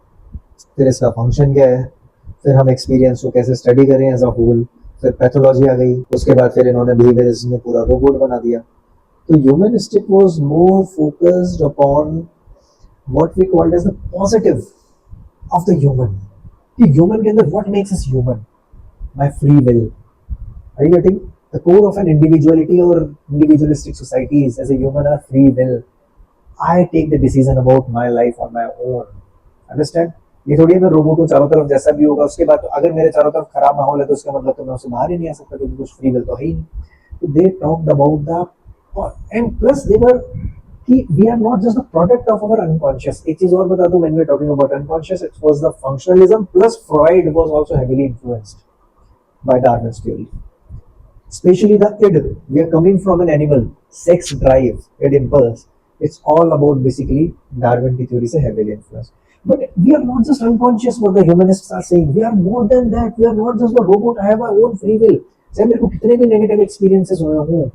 फिर इसका फंक्शन क्या है, फिर हम एक्सपीरियंस को कैसे स्टडी करें एज अ होल, फिर पैथोलॉजी आ गई, उसके बाद फिर इन्होंने बिहेवियरिज्म में पूरा रोबोट बना दिया। तो humanistic was more focused upon what we called as the positive of the human, कि ह्यूमन के अंदर what makes us human, my free will. Are you getting? The core of an individuality और individualistic societies as a human are free will. I take the decision about my life on my own. Understand? ये थोड़ी मैं robot हूँ, चारों तरफ जैसा भी होगा उसके बाद तो अगर मेरे चारों तरफ खराब माहौल है तो उसका मतलब तो मैं उससे बाहर ही नहीं आ सकता, क्योंकि कुछ फ्री विल तो है ही नहीं। तो दे talked about the and plus they were कि we are not just the product of our unconscious. एक चीज और बता दूं, when we are talking about unconscious, it was the functionalism plus Freud was also heavily influenced by Darwin's theory. Especially the id, we are coming from an animal, sex drive, id impulse. It's all about basically Darwin की theory से heavily influenced. But we are not just unconscious. What the humanists are saying, we are more than that. We are not just a robot. I have my own free will. चाहे मेरे को कितने भी negative experiences हुए हों,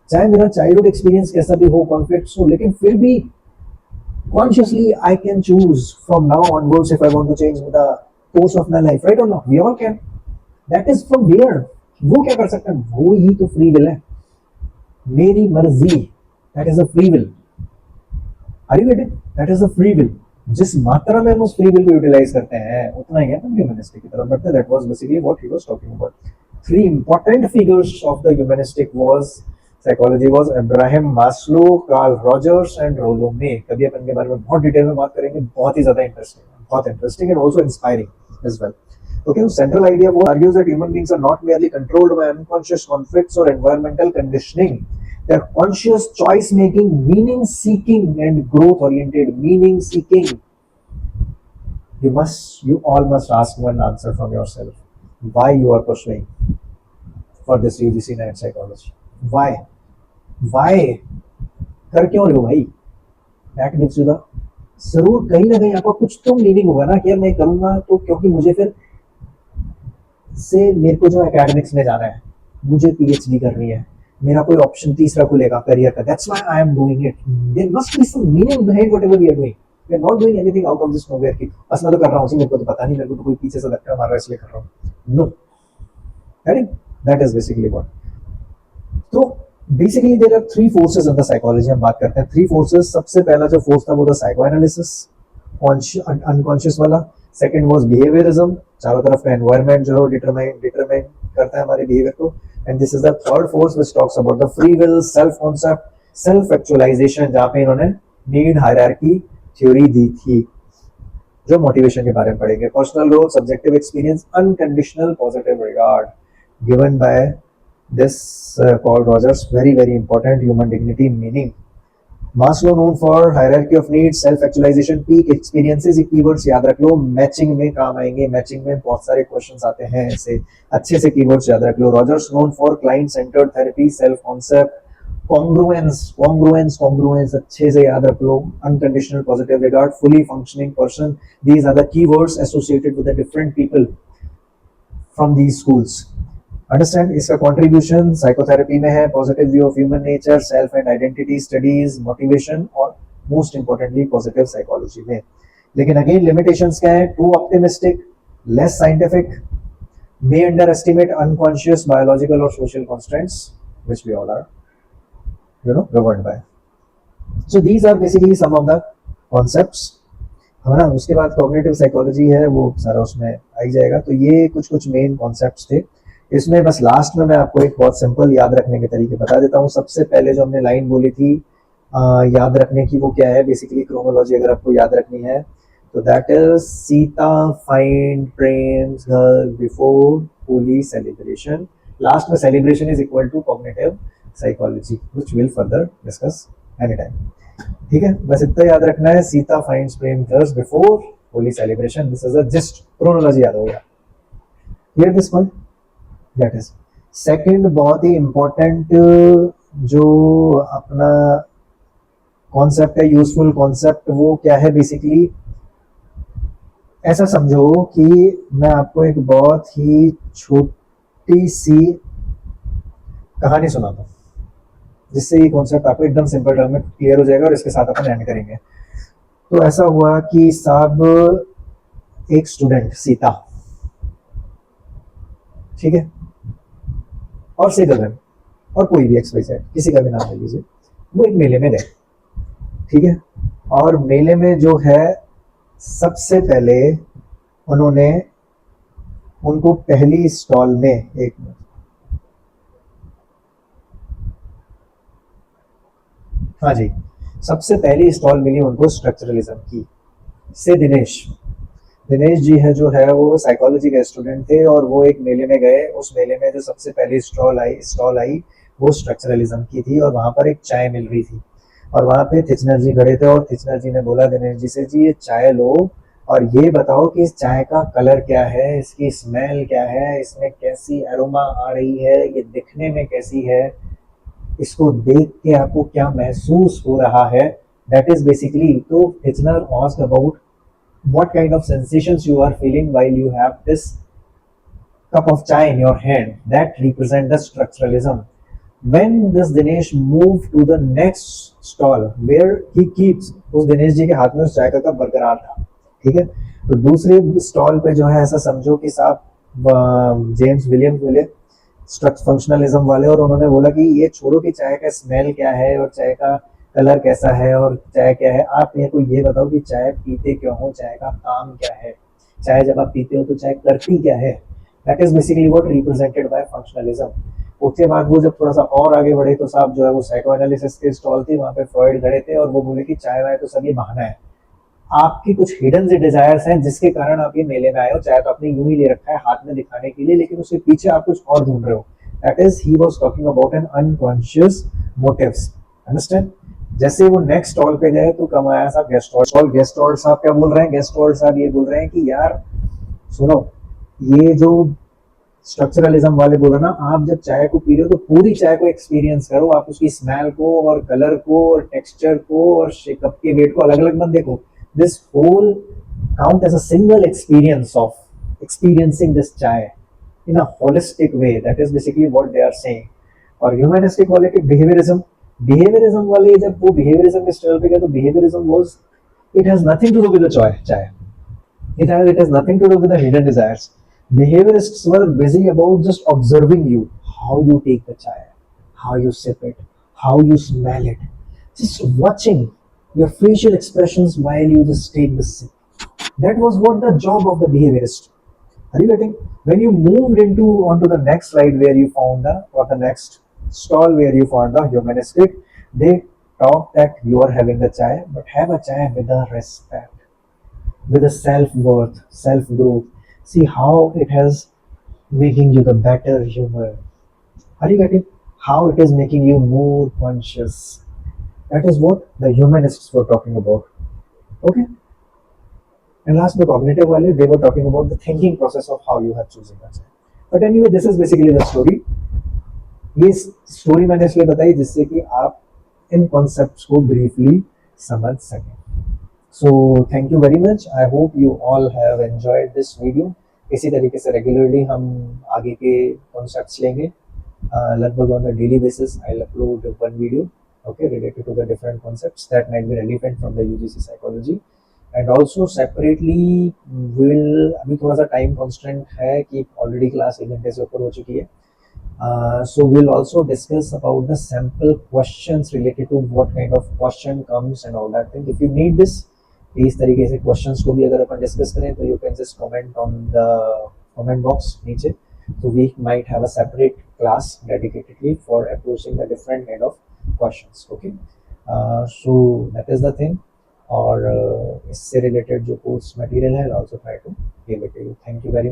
चाहे मेरा childhood experience कैसा भी हो, कॉन्फ्लिक्ट्स हो, लेकिन फिर भी consciously I can choose from now onwards if I want to change the course of my life, right or not? We all can. That is from where? वो क्या कर सकते हैं? वो ही तो फ्री विल है, मेरी मर्जी. That is a free will. Are you getting? That is a free will. जिस मात्रा में हम उस फ्री विल को यूटिलाइज करते हैं उतना ही है हम ह्यूमनिस्टिक की तरफ बढ़ते हैं. That was basically what he was talking about. Three important figures of the humanistic was psychology was Abraham Maslow, Carl Rogers and Rollo May. कभी अपन के बारे में बहुत डिटेल में बात करेंगे. बहुत ही ज्यादा interesting and also inspiring as well. Okay, so central idea वो argues that human beings are not merely controlled by unconscious conflicts or environmental conditioning. They are conscious, choice-making, meaning-seeking, and growth-oriented. Meaning-seeking. You all must ask one answer from yourself. Why you are pursuing for this UGC NET psychology? Why? Why? कर क्यों रहे हो भाई? That gives you the जरूर कहीं ना कहीं आपका कुछ तो मीनिंग होगा ना कि यार मैं करूंगा तो क्योंकि मुझे फिर से मेरे को जो एकेडमिक्स में जाना है, मुझे पीएचडी करनी है, मेरा कोई ऑप्शन तीसरा खुलेगा करियर का. That's why I am doing it. There must be some meaning behind whatever we are doing. We are not doing anything out of this nowhere की बस मैं तो कर रहा हूँ, मेरे को तो पता नहीं, मेरे को तो कोई पीछे से धक्का मार रहा है इसलिए कर रहा हूँ. No, right? That is basically what. तो basically there are three forces in the psychology. हम बात करते हैं थ्री फोर्सेस. सबसे पहला जो फोर्स था वो था साइको एनालिसिस, अनकॉन्शियस वाला. सेकंड वाज बिहेवियरिज्म, चारों तरफ का एनवायरनमेंट जो है डिटरमाइन करता है हमारे बिहेवियर को. And this is the third force which talks about the free will, self concept, self actualization, जहां पे इन्होंने नीड हायरार्की थ्योरी दी थी जो मोटिवेशन के बारे में पढ़ेंगे. Personal growth, subjective experience, unconditional positive regard given by this Carl Rogers. Very important. Human dignity, meaning. Maslow known for hierarchy of needs, self actualization, peak experiences. ये keywords याद रख लो, matching में काम आएंगे. मैचिंग में बहुत सारे क्वेश्चंस आते हैं, ऐसे अच्छे से keywords याद रख लो. Rogers known for client centered therapy, self concept, congruence अच्छे से याद रख लो. Unconditional positive regard, fully functioning person. These are the keywords associated with the different people from these schools. Understand. इसका कंट्रीब्यूशन साइकोथेरेपी में है, positive view of human nature, self and identity studies, motivation और most importantly positive psychology में. लेकिन again limitations क्या है? To optimistic, less scientific, may underestimate unconscious biological or social constraints which we all are governed by. So these are basically some of the concepts. है ना. उसके बाद cognitive psychology है, वो सारा उसमें आ ही जाएगा. तो ये कुछ मेन कॉन्सेप्ट्स थे. इसमें बस लास्ट में मैं आपको एक बहुत सिंपल याद रखने के तरीके बता देता हूँ. सबसे पहले जो हमने लाइन बोली थी याद रखने की, वो क्या है? बेसिकली क्रोनोलॉजी अगर आपको याद रखनी है तो that is Sita find Prem's घर बिफोर होली सेलिब्रेशन. लास्ट में celebration is equal to cognitive psychology which will further discuss any time. ठीक है, बस इतना याद रखना है. Sita finds Prem girls before Holi celebration. This is a just chronology याद हो गया. Clear this point? That is. Second बहुत ही इंपॉर्टेंट जो अपना कॉन्सेप्ट है, यूजफुल कॉन्सेप्ट, वो क्या है? बेसिकली ऐसा समझो कि मैं आपको एक बहुत ही छोटी सी कहानी सुनाता हूँ जिससे ये कॉन्सेप्ट आपको एकदम सिंपल टर्म में क्लियर हो जाएगा और इसके साथ अपन एंड करेंगे. तो ऐसा हुआ कि साहब एक स्टूडेंट सीता, ठीक है, और से गगन और कोई भी XYZ किसी का भी नाम ले लीजिए, वो एक मेले में गए. ठीक है, और मेले में जो है सबसे पहले उन्होंने उनको पहली स्टॉल में एक हाँ जी, सबसे पहली स्टॉल मिली उनको स्ट्रक्चरलिज्म की से दिनेश जी है जो है वो साइकोलॉजी के स्टूडेंट थे और वो एक मेले में गए. उस मेले में जो सबसे पहली स्टॉल आई वो स्ट्रक्चरलिज्म की थी, और वहां पर एक चाय मिल रही थी, और वहां पे थिचनर जी खड़े थे, और थिचनर जी ने बोला दिनेश जी से, जी ये चाय लो और ये बताओ कि इस चाय का कलर क्या है, इसकी स्मेल क्या है, इसमें कैसी एरोमा आ रही है, ये दिखने में कैसी है, इसको देख के आपको क्या महसूस हो रहा है. दैट इज बेसिकली, तो थिचनर asked about what kind of sensations you are feeling while you have this cup of chai in your hand. That represent the structuralism. When this Dinesh moved to the next stall where he keeps, उस दिनेश जी के हाथ में उस चाय का cup बरकरार था, ठीक है. तो दूसरे स्टॉल पे जो है, ऐसा समझो कि साहब जेम्स विलियम्स मिले, स्ट्रक्ट फंक्शनलिज्म वाले, और उन्होंने बोला कि ये छोड़ो कि चाय का स्मेल क्या है और चाय का कलर कैसा है और चाय क्या है, आप मेरे को ये बताओ कि चाय पीते क्यों हो, चाय का काम क्या है, चाय जब आप पीते हो तो चाय करती क्या है. That is basically what represented by functionalism. उसके बाद वो जब थोड़ा सा और आगे बढ़े तो साहब जो है वो साइको एनालिसिस के स्टॉल थी, वहां पे फ्रॉइड खड़े थे, और वो बोले कि चाय वाय तो सब ये बहाना है, आपकी कुछ हिडन से डिजायर्स हैं जिसके कारण आप ये मेले में आए हो, चाहे तो आपने यूं ही ले रखा है हाथ में दिखाने के लिए, लेकिन उसके पीछे आप कुछ और ढूंढ रहे हो. That is he was talking about an unconscious motives. Understand. जैसे वो नेक्स्ट स्टॉल पे गए तो कमाया साहब गेस्ट हॉल साहब क्या बोल रहे हैं, गेस्ट हॉल साहब ये बोल रहे हैं कि यार सुनो, ये जो स्ट्रक्चरलिज्म वाले बोल रहे ना, आप जब चाय को पी रहे हो तो पूरी चाय को एक्सपीरियंस करो, आप उसकी स्मेल को और कलर को और टेक्सचर को और कप के वेट को अलग अलग मत देखो. This whole count as a single experience of experiencing this chai in a holistic way. That is basically what they are saying. और ह्यूमनिस्टिक वाले के बिहेवियरिज्म वाले जब वो बिहेवियरिज्म के स्टाइल पे गए तो behaviourism was, it has nothing to do with the chai. It has nothing to do with the hidden desires. Behaviorists were busy about just observing you, how you take the chai, how you sip it, how you smell it, just watching your facial expressions while you just take the sip. That was what the job of the behaviorist. Are you getting? When you moved into onto the next slide where you found the next stall where you found the humanistic, they talk that you are having the chai, but have a chai with a respect, with a self-worth, self-growth. See how it has making you the better human. Are you getting? How it is making you more conscious. That is what the humanists were talking about. Okay. And last, the cognitive wale, they were talking about the thinking process of how you have chosen that. But anyway, this is basically the story. ये story मैंने इसलिए बताई जिससे कि आप इन concepts को briefly समझ सकें. So thank you very much. I hope you all have enjoyed this video. इसी तरीके से रेगुलरली हम आगे के कॉन्सेप्ट्स लेंगे. लगभग on a daily basis I'll upload one video, okay, related to the different concepts that might be relevant from the UGC psychology. And also separately will, अभी थोड़ा सा टाइम कॉन्स्टेंट है कि ऑलरेडी क्लास 1 घंटे से ऊपर हो चुकी है. So we'll also discuss about the sample questions related to what kind of question comes and all that thing. If you need this, इस तरीके से क्वेश्चंस को भी अगर अपन डिस्कस करें तो you can just comment on the comment box नीचे. So we might have a separate class dedicatedly for approaching the different kind of questions. Okay. So that is the thing. और इससे related जो course material है I'll also try to give it to you. Thank you very much.